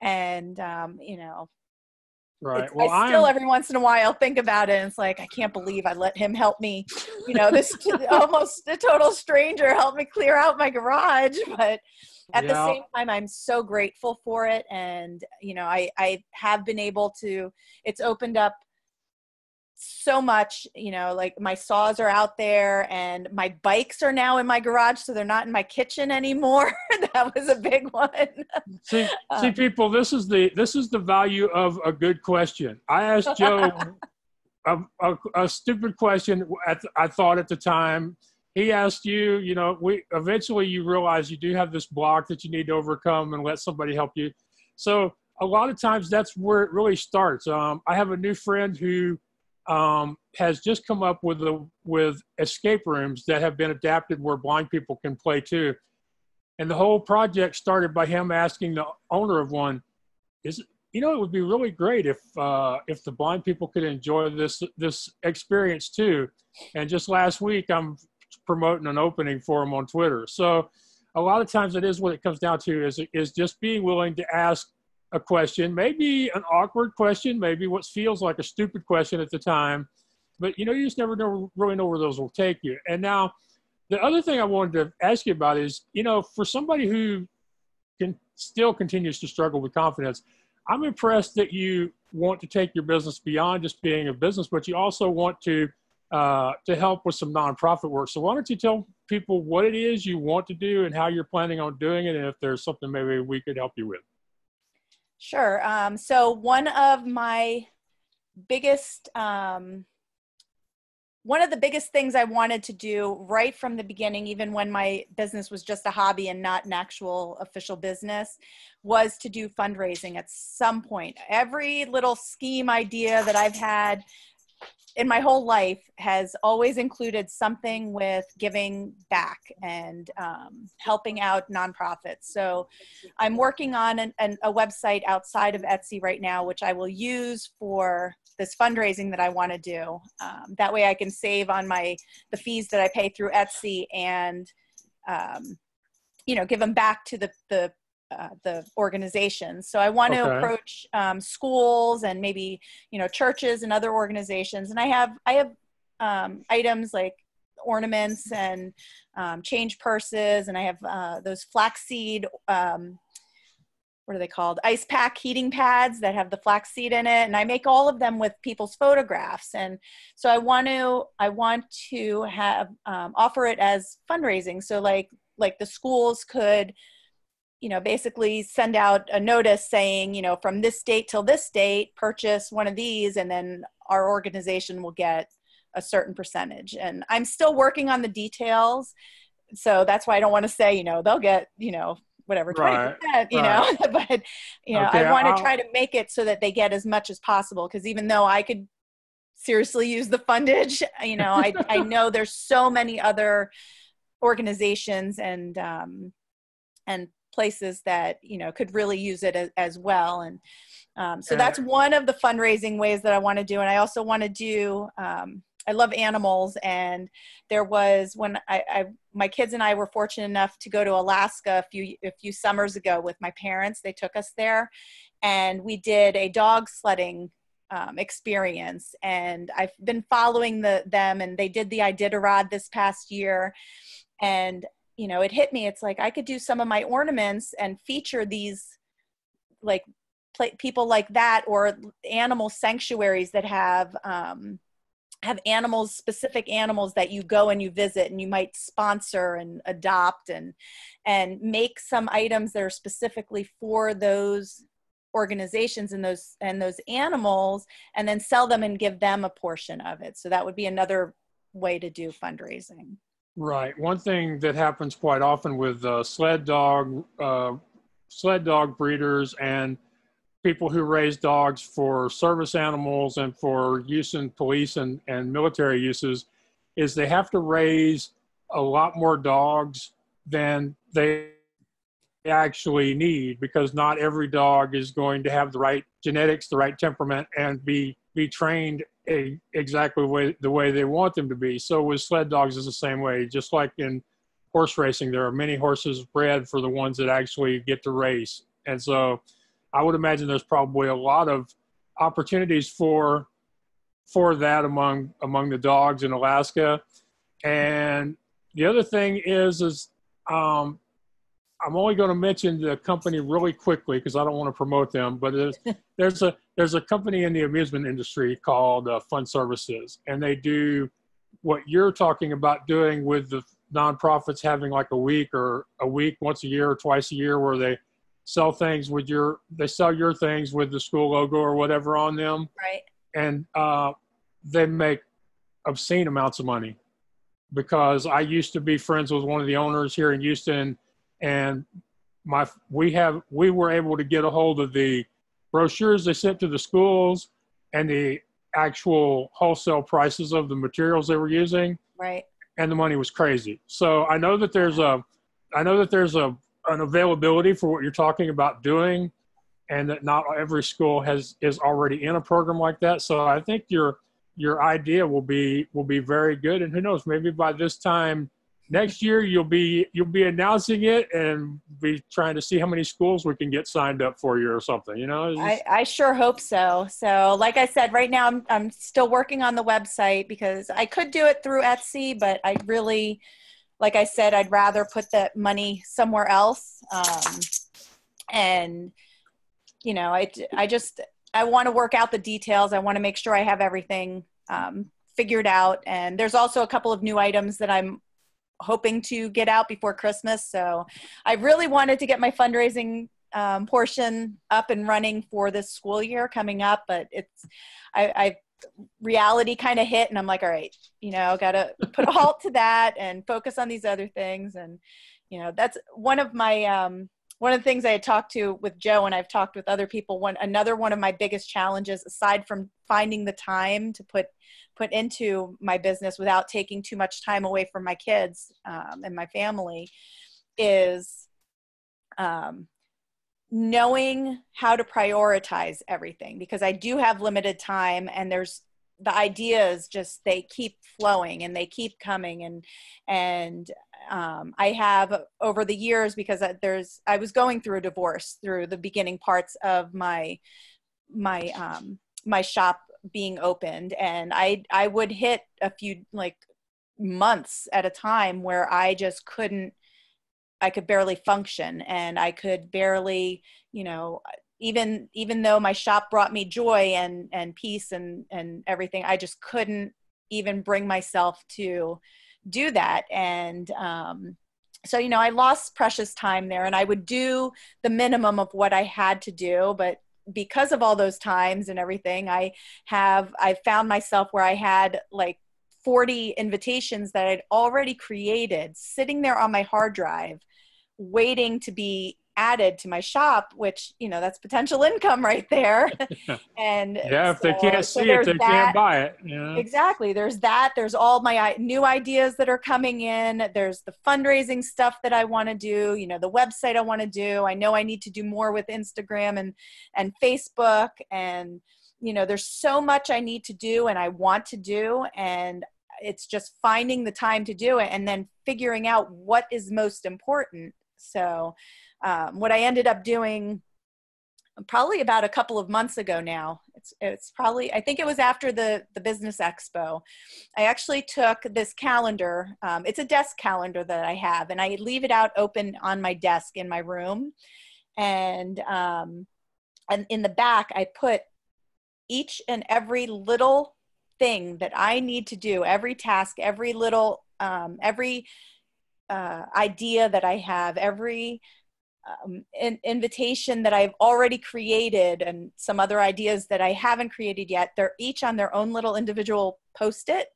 And, you know, Right. Well, I still every once in a while think about it, and it's like, I can't believe I let him help me, this almost a total stranger help me clear out my garage. But at the same time, I'm so grateful for it. And, I have been able to, it's opened up so much, like my saws are out there and my bikes are now in my garage, so they're not in my kitchen anymore. That was a big one. See, people, this is the value of a good question. I asked Joe a stupid question I thought at the time. He asked you, eventually you realize you do have this block that you need to overcome and let somebody help you. So a lot of times that's where it really starts. I have a new friend who has just come up with escape rooms that have been adapted where blind people can play too. And the whole project started by him asking the owner of one, it would be really great if the blind people could enjoy this experience too. And just last week, I'm promoting an opening for him on Twitter. So a lot of times it is what it comes down to is just being willing to ask a question, maybe an awkward question, maybe what feels like a stupid question at the time, but you just never really know where those will take you. And now the other thing I wanted to ask you about is, for somebody who still continues to struggle with confidence, I'm impressed that you want to take your business beyond just being a business, but you also want to help with some nonprofit work. So why don't you tell people what it is you want to do and how you're planning on doing it, and if there's something maybe we could help you with. Sure. So one of my biggest, one of the biggest things I wanted to do right from the beginning, even when my business was just a hobby and not an actual official business, was to do fundraising at some point. Every little scheme idea that I've had in my whole life has always included something with giving back and helping out nonprofits. So I'm working on a website outside of Etsy right now, which I will use for this fundraising that I want to do. That way I can save on the fees that I pay through Etsy and, give them back to the organizations. So I want to approach schools and maybe, churches and other organizations. And I have items like ornaments and change purses. And I have those flaxseed, what are they called? Ice pack heating pads that have the flaxseed in it. And I make all of them with people's photographs. And so I want to have, offer it as fundraising. So like the schools could, basically send out a notice saying, from this date till this date, purchase one of these, and then our organization will get a certain percentage. And I'm still working on the details. So that's why I don't want to say, they'll get, whatever, 20%, but, I want to try to make it so that they get as much as possible. Because even though I could seriously use the fundage, I know there's so many other organizations and places that could really use it as well. And so that's one of the fundraising ways that I want to do. And I also want to do I love animals, and there was when my kids and I were fortunate enough to go to Alaska a few summers ago with my parents. They took us there, and we did a dog sledding experience. And I've been following them, and they did the Iditarod this past year, and it hit me. It's like I could do some of my ornaments and feature these like people like that, or animal sanctuaries that have animals, specific animals that you go and you visit, and you might sponsor and adopt and make some items that are specifically for those organizations and those animals, and then sell them and give them a portion of it. So that would be another way to do fundraising. Right. One thing that happens quite often with sled dog breeders and people who raise dogs for service animals and for use in police and military uses is they have to raise a lot more dogs than they actually need, because not every dog is going to have the right genetics, the right temperament, and be trained exactly the way they want them to be. So with sled dogs is the same way. Just like in horse racing, there are many horses bred for the ones that actually get to race. And so I would imagine there's probably a lot of opportunities for that among the dogs in Alaska. And the other thing is I'm only going to mention the company really quickly because I don't want to promote them, but there's a company in the amusement industry called Fun Services, and they do what you're talking about doing with the nonprofits, having like a week once a year or twice a year where they sell things they sell your things with the school logo or whatever on them. Right. And they make obscene amounts of money, because I used to be friends with one of the owners here in Houston, and we were able to get a hold of the brochures they sent to the schools and the actual wholesale prices of the materials they were using. Right. And the money was crazy. So I know that there's an availability for what you're talking about doing, and that not every school is already in a program like that. So I think your idea will be very good. And who knows, maybe by this time next year you'll be announcing it and be trying to see how many schools we can get signed up for you or something, you know? I sure hope so. So like I said, right now I'm still working on the website because I could do it through Etsy, but I really, like I said, I'd rather put that money somewhere else. And you know, I want to work out the details. I want to make sure I have everything figured out. And there's also a couple of new items that I'm hoping to get out before Christmas. So I really wanted to get my fundraising portion up and running for this school year coming up, but I reality kind of hit, and I'm like, all right, you know, got to put a halt to that and focus on these other things. And, you know, that's one of the things I had talked to with Joe, and I've talked with other people. Another one of my biggest challenges, aside from finding the time to put into my business without taking too much time away from my kids and my family, is knowing how to prioritize everything, because I do have limited time, and the ideas just, they keep flowing and they keep coming. And I have over the years, because I was going through a divorce through the beginning parts of my shop being opened, and I would hit a few like months at a time where I could barely function, and I could barely, you know, even though my shop brought me joy and peace and everything, I just couldn't even bring myself to do that. And so, you know, I lost precious time there, and I would do the minimum of what I had to do. But because of all those times and everything, I found myself where I had like 40 invitations that I'd already created sitting there on my hard drive, waiting to be added to my shop, which, you know, that's potential income right there. And yeah, if they can't see it, they can't buy it. Yeah. Exactly. There's that. There's all my new ideas that are coming in. There's the fundraising stuff that I want to do, you know, the website I want to do. I know I need to do more with Instagram and Facebook, and, you know, there's so much I need to do and I want to do, and it's just finding the time to do it and then figuring out what is most important. So what I ended up doing probably about a couple of months ago now, it's probably, I think it was after the business expo, I actually took this calendar. It's a desk calendar that I have, and I leave it out open on my desk in my room. And in the back, I put each and every little thing that I need to do, every task, every little, every idea that I have, every invitation that I've already created, and some other ideas that I haven't created yet. They're each on their own little individual Post-it,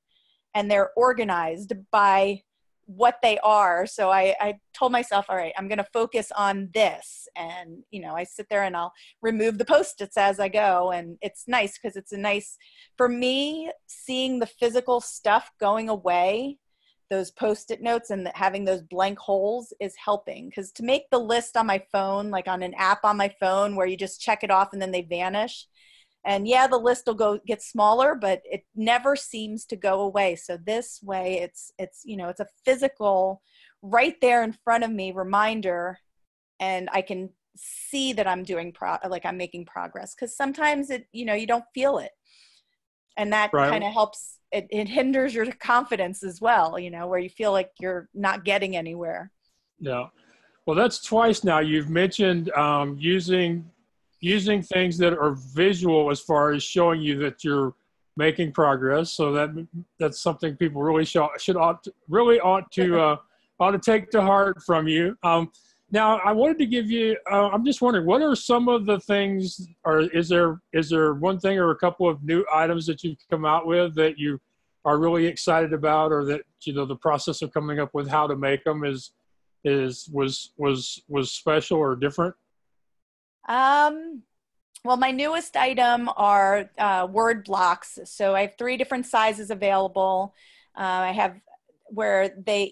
and they're organized by what they are. So I told myself, all right, I'm going to focus on this. And, you know, I sit there and I'll remove the Post-its as I go. And it's nice because for me, seeing the physical stuff going away, those Post-it notes and having those blank holes is helping. Because to make the list on my phone, like on an app on my phone where you just check it off and then they vanish. And yeah, the list will get smaller, but it never seems to go away. So this way it's, you know, it's a physical right there in front of me reminder, and I can see that I'm doing like I'm making progress, because sometimes it, you know, you don't feel it, and that Right. kind of helps. It hinders your confidence as well, you know, where you feel like you're not getting anywhere. Yeah. Well, that's twice now you've mentioned using things that are visual as far as showing you that you're making progress. So that's something people really ought to take to heart from you. Now, I wanted to give you. I'm just wondering, what are some of the things, or is there one thing or a couple of new items that you've come out with that you are really excited about, or that, you know, the process of coming up with how to make them was special or different? Well, my newest item are word blocks. So I have 3 different sizes available. I have where they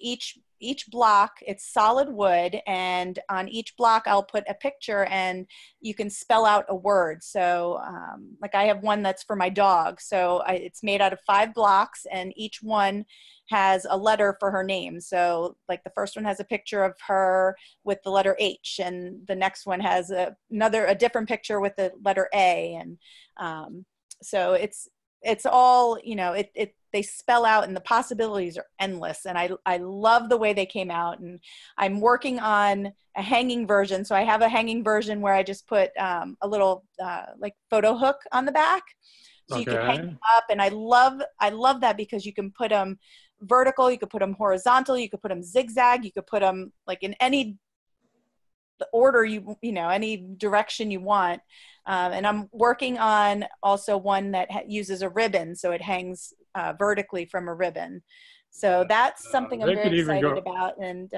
each block, it's solid wood, and on each block I'll put a picture and you can spell out a word. So like I have one that's for my dog. So it's made out of 5 blocks, and each one has a letter for her name. So like the first one has a picture of her with the letter H, and the next one has a different picture with the letter A. And so it's all, you know, they spell out, and the possibilities are endless. And I love the way they came out, and I'm working on a hanging version. So I have a hanging version where I just put a little like photo hook on the back, so you can hang them up. And I love that, because you can put them vertical, you could put them horizontal, you could put them zigzag, you could put them like in any order you know, any direction you want. And I'm working on also one that uses a ribbon, so it hangs vertically from a ribbon. So that's something I'm very excited about. And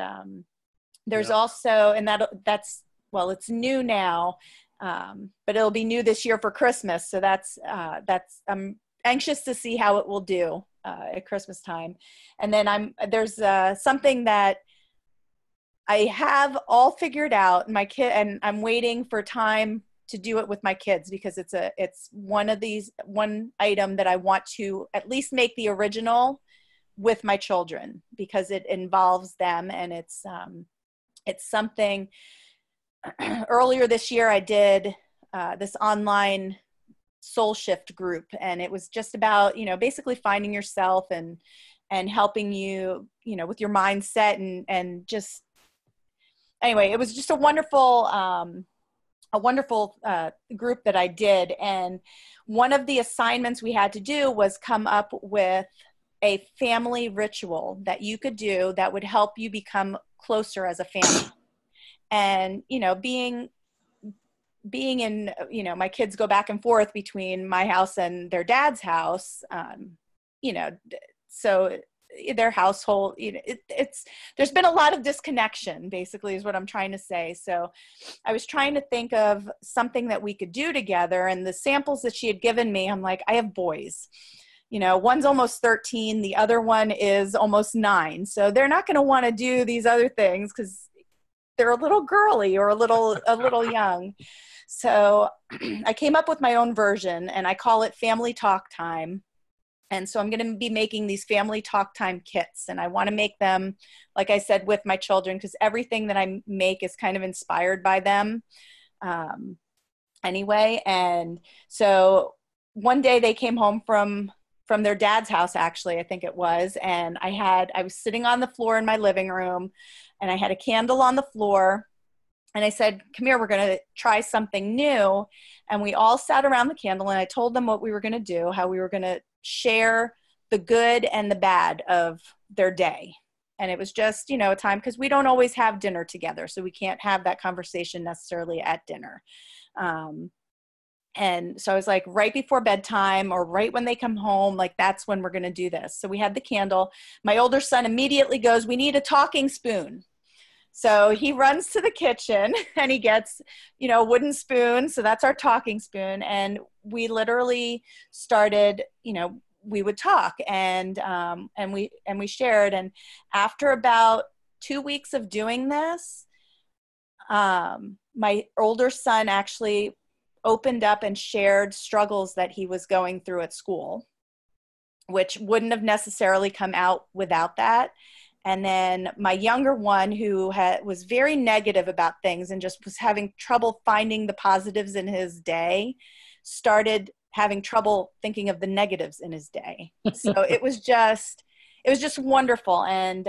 there's also, and that's well, it's new now, but it'll be new this year for Christmas. So that's I'm anxious to see how it will do at Christmas time. And then there's something that I have all figured out, and I'm waiting for time to do it with my kids, because it's one item that I want to at least make the original with my children, because it involves them. And it's something earlier this year I did this online soul shift group, and it was just about, you know, basically finding yourself and helping you, you know, with your mindset, and just, anyway, it was just a wonderful group that I did. And one of the assignments we had to do was come up with a family ritual that you could do that would help you become closer as a family. And, you know, being in, you know, my kids go back and forth between my house and their dad's house, you know, so their household, you know, there's been a lot of disconnection, basically, is what I'm trying to say. So I was trying to think of something that we could do together, and the samples that she had given me, I'm like, I have boys, you know, one's almost 13, the other one is almost 9. So they're not going to want to do these other things because they're a little girly or a little young. So I came up with my own version, and I call it Family Talk Time. And so I'm going to be making these Family Talk Time kits, and I want to make them, like I said, with my children, because everything that I make is kind of inspired by them anyway. And so one day they came home from their dad's house, actually, I think it was, and I was sitting on the floor in my living room, and I had a candle on the floor, and I said, come here, we're going to try something new. And we all sat around the candle, and I told them what we were going to do, how we were going to share the good and the bad of their day. And it was just, you know, a time, because we don't always have dinner together, so we can't have that conversation necessarily at dinner. And so I was like, right before bedtime or right when they come home, like that's when we're going to do this. So we had the candle. My older son immediately goes, we need a talking spoon. So he runs to the kitchen and he gets, you know, a wooden spoon. So that's our talking spoon. And we literally started, you know, we would talk and we shared. And after about 2 weeks of doing this, my older son actually opened up and shared struggles that he was going through at school, which wouldn't have necessarily come out without that. And then my younger one, who was very negative about things and just was having trouble finding the positives in his day, started having trouble thinking of the negatives in his day. So it was just wonderful. And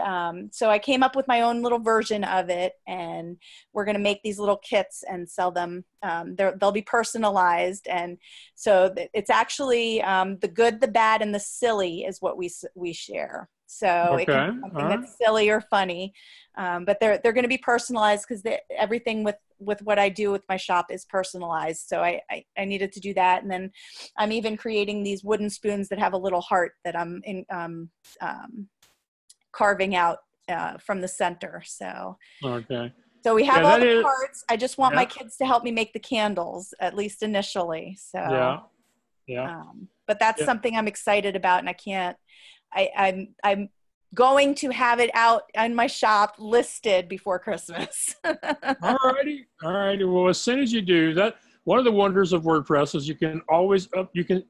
so I came up with my own little version of it, and we're going to make these little kits and sell them. They'll be personalized. And so it's actually the good, the bad, and the silly is what we share. So it can be something that's silly or funny, but they're going to be personalized, because everything with what I do with my shop is personalized. So I needed to do that. And then I'm even creating these wooden spoons that have a little heart that I'm carving out from the center. So so we have all the parts. I just want my kids to help me make the candles, at least initially. So but that's something I'm excited about, and I'm going to have it out in my shop listed before Christmas. All righty. Well, as soon as you do that, one of the wonders of WordPress is you can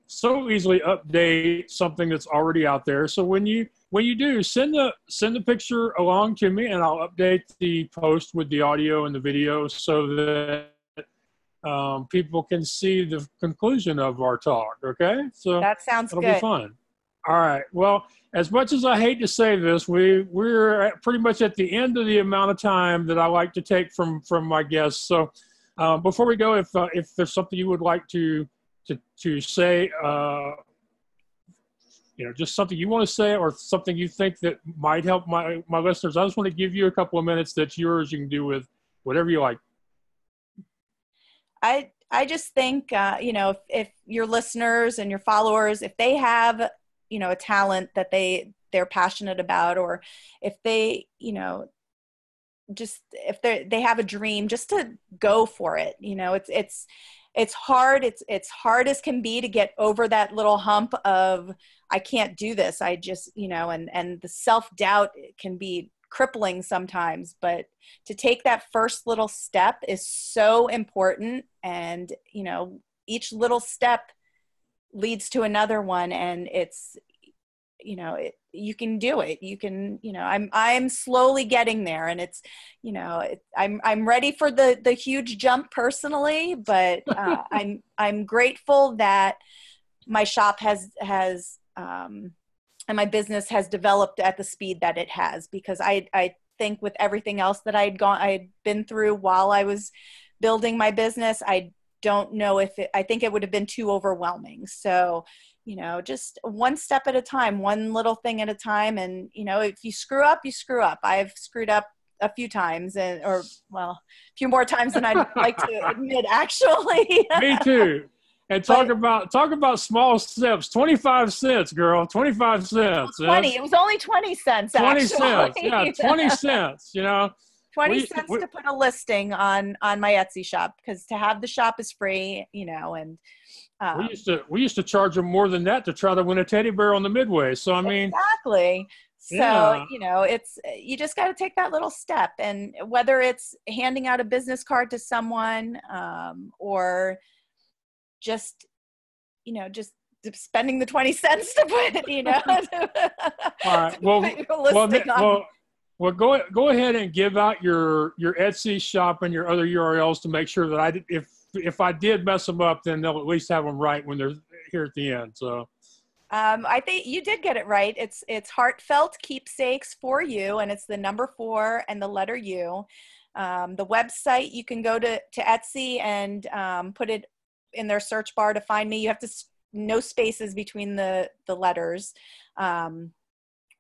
so easily update something that's already out there. So when you do, send the picture along to me, and I'll update the post with the audio and the video so that people can see the conclusion of our talk. Okay, so that sounds good. It'll be fun. All right. Well, as much as I hate to say this, we're pretty much at the end of the amount of time that I like to take from my guests. So before we go, if there's something you would like to say, just something you want to say, or something you think that might help my listeners, I just want to give you a couple of minutes. That's yours. You can do with whatever you like. I just think, if your listeners and your followers, if they have, a talent that they're passionate about, or if they, if they have a dream, just to go for it. It's hard. It's hard as can be to get over that little hump of, I can't do this. I just, and the self-doubt can be crippling sometimes, but to take that first little step is so important. And, each little step leads to another one, and it's, you can do it. You can, I'm slowly getting there, and it's, I'm ready for the huge jump personally, but I'm grateful that my shop has and my business has developed at the speed that it has, because I think with everything else that I'd been through while I was building my business, I don't know I think it would have been too overwhelming. So, just one step at a time, one little thing at a time. And, if you screw up, you screw up. I've screwed up a few times, a few more times than I'd like to admit, actually. Me too. And talk about small steps. 25 cents, girl. 25 cents. 20. It was only 20 cents. 20 actually. cents. Yeah, 20 cents. 20 cents to put a listing on my Etsy shop, because to have the shop is free. And we used to charge them more than that to try to win a teddy bear on the Midway. So I mean, exactly. So, it's, you just got to take that little step, and whether it's handing out a business card to someone, or just spending the 20 cents to put, all right. Well, go ahead and give out your Etsy shop and your other URLs to make sure that if I did mess them up, then they'll at least have them right when they're here at the end. So, I think you did get it right. It's Heartfelt Keepsakes for you, and it's the number 4 and the letter U. The website, you can go to Etsy and put it in their search bar to find me. You have to no spaces between the letters.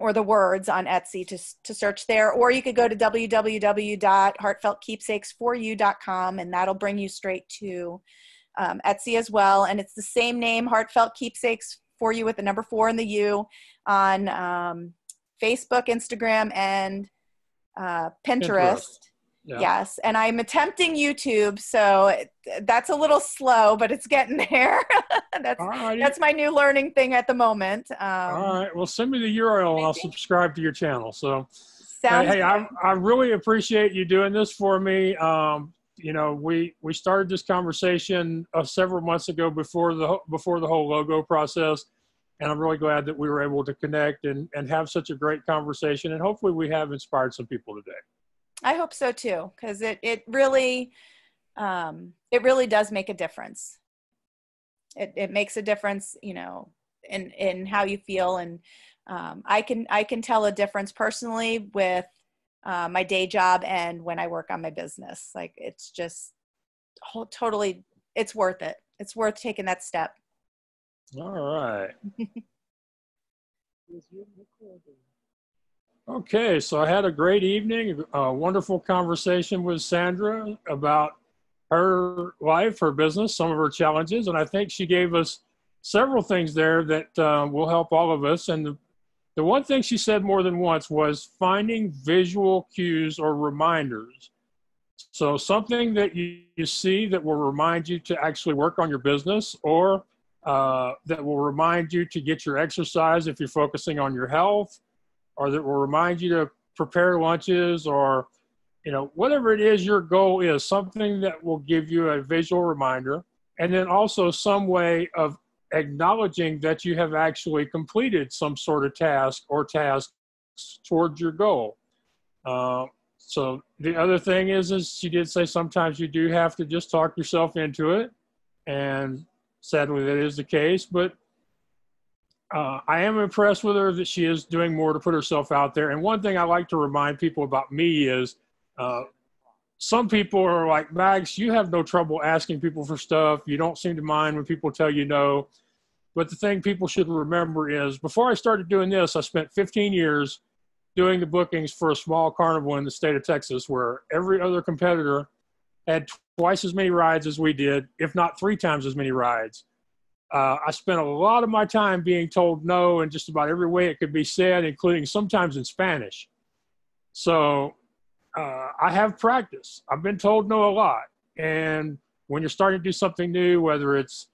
Or the words on Etsy to search there, or you could go to www.heartfeltkeepsakesforyou.com, and that'll bring you straight to Etsy as well. And it's the same name, Heartfelt Keepsakes for You, with the number 4 and the U, on Facebook, Instagram, and Pinterest. Yeah. Yes, and I'm attempting YouTube, so that's a little slow, but it's getting there. That's my new learning thing at the moment. All right, well, send me the URL and I'll subscribe to your channel. So, hey, I really appreciate you doing this for me. We started this conversation several months ago before the whole logo process, And I'm really glad that we were able to connect and have such a great conversation. And hopefully we have inspired some people today. I hope so too, because it really does make a difference. It makes a difference, you know, in how you feel. And I can tell a difference personally with my day job and when I work on my business. Like, it's just totally, it's worth it. It's worth taking that step. All right. Okay, so I had a great evening, a wonderful conversation with Sandra about her life, her business, some of her challenges, and I think she gave us several things there that will help all of us. And the one thing she said more than once was finding visual cues or reminders. So something that you see that will remind you to actually work on your business, or that will remind you to get your exercise if you're focusing on your health, or that will remind you to prepare lunches, or, you know, whatever it is your goal is, something that will give you a visual reminder. And then also some way of acknowledging that you have actually completed some sort of task or tasks towards your goal. So the other thing is she did say sometimes you do have to just talk yourself into it. And sadly, that is the case. But I am impressed with her that she is doing more to put herself out there. And one thing I like to remind people about me is some people are like, Max, you have no trouble asking people for stuff. You don't seem to mind when people tell you no. But the thing people should remember is before I started doing this, I spent 15 years doing the bookings for a small carnival in the state of Texas, where every other competitor had twice as many rides as we did, if not 3 times as many rides. I spent a lot of my time being told no in just about every way it could be said, including sometimes in Spanish. So I have practice. I've been told no a lot. And when you're starting to do something new, whether it's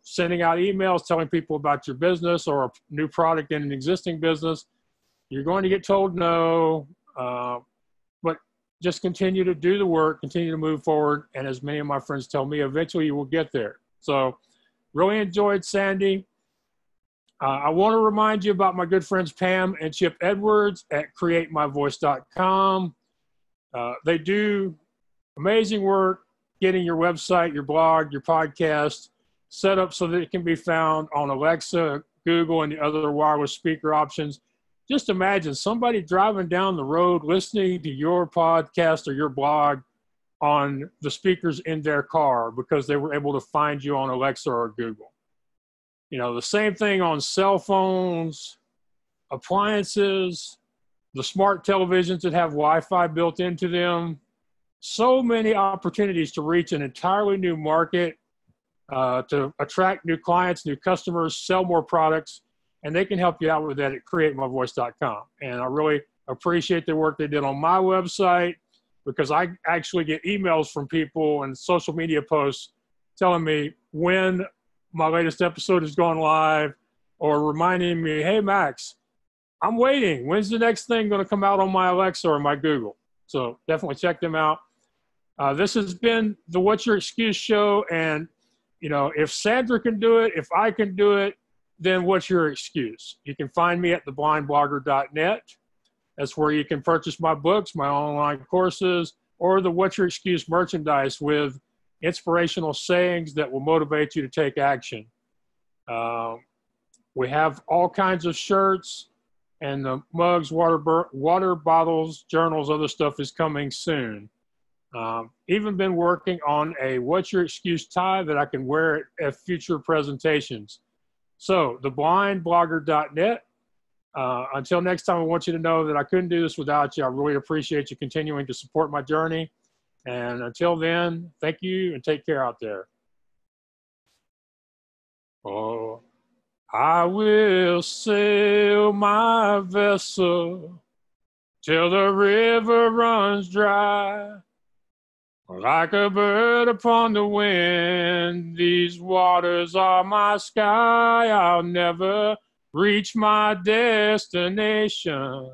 sending out emails telling people about your business or a new product in an existing business, you're going to get told no, but just continue to do the work, continue to move forward. And as many of my friends tell me, eventually you will get there. So really enjoyed Sandy. I want to remind you about my good friends Pam and Chip Edwards at createmyvoice.com. They do amazing work getting your website, your blog, your podcast set up so that it can be found on Alexa, Google, and the other wireless speaker options. Just imagine somebody driving down the road listening to your podcast or your blog on the speakers in their car because they were able to find you on Alexa or Google. You know, the same thing on cell phones, appliances, the smart televisions that have Wi-Fi built into them. So many opportunities to reach an entirely new market, to attract new clients, new customers, sell more products. And they can help you out with that at createmyvoice.com. And I really appreciate the work they did on my website, because I actually get emails from people and social media posts telling me when my latest episode has gone live, or reminding me, hey, Max, I'm waiting. When's the next thing going to come out on my Alexa or my Google? So definitely check them out. This has been the What's Your Excuse show. And, you know, if Sandra can do it, if I can do it, then what's your excuse? You can find me at theblindblogger.net. That's where you can purchase my books, my online courses, or the What's Your Excuse merchandise with inspirational sayings that will motivate you to take action. We have all kinds of shirts, and the mugs, water bottles, journals, other stuff is coming soon. Even been working on a What's Your Excuse tie that I can wear at future presentations. So theblindblogger.net. Until next time, I want you to know that I couldn't do this without you. I really appreciate you continuing to support my journey. And until then, thank you and take care out there. Oh, I will sail my vessel till the river runs dry. Like a bird upon the wind, these waters are my sky. I'll never reach my destination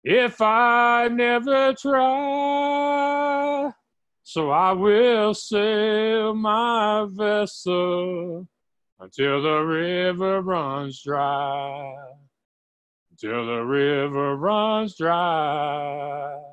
if I never try. So I will sail my vessel until the river runs dry. Until the river runs dry.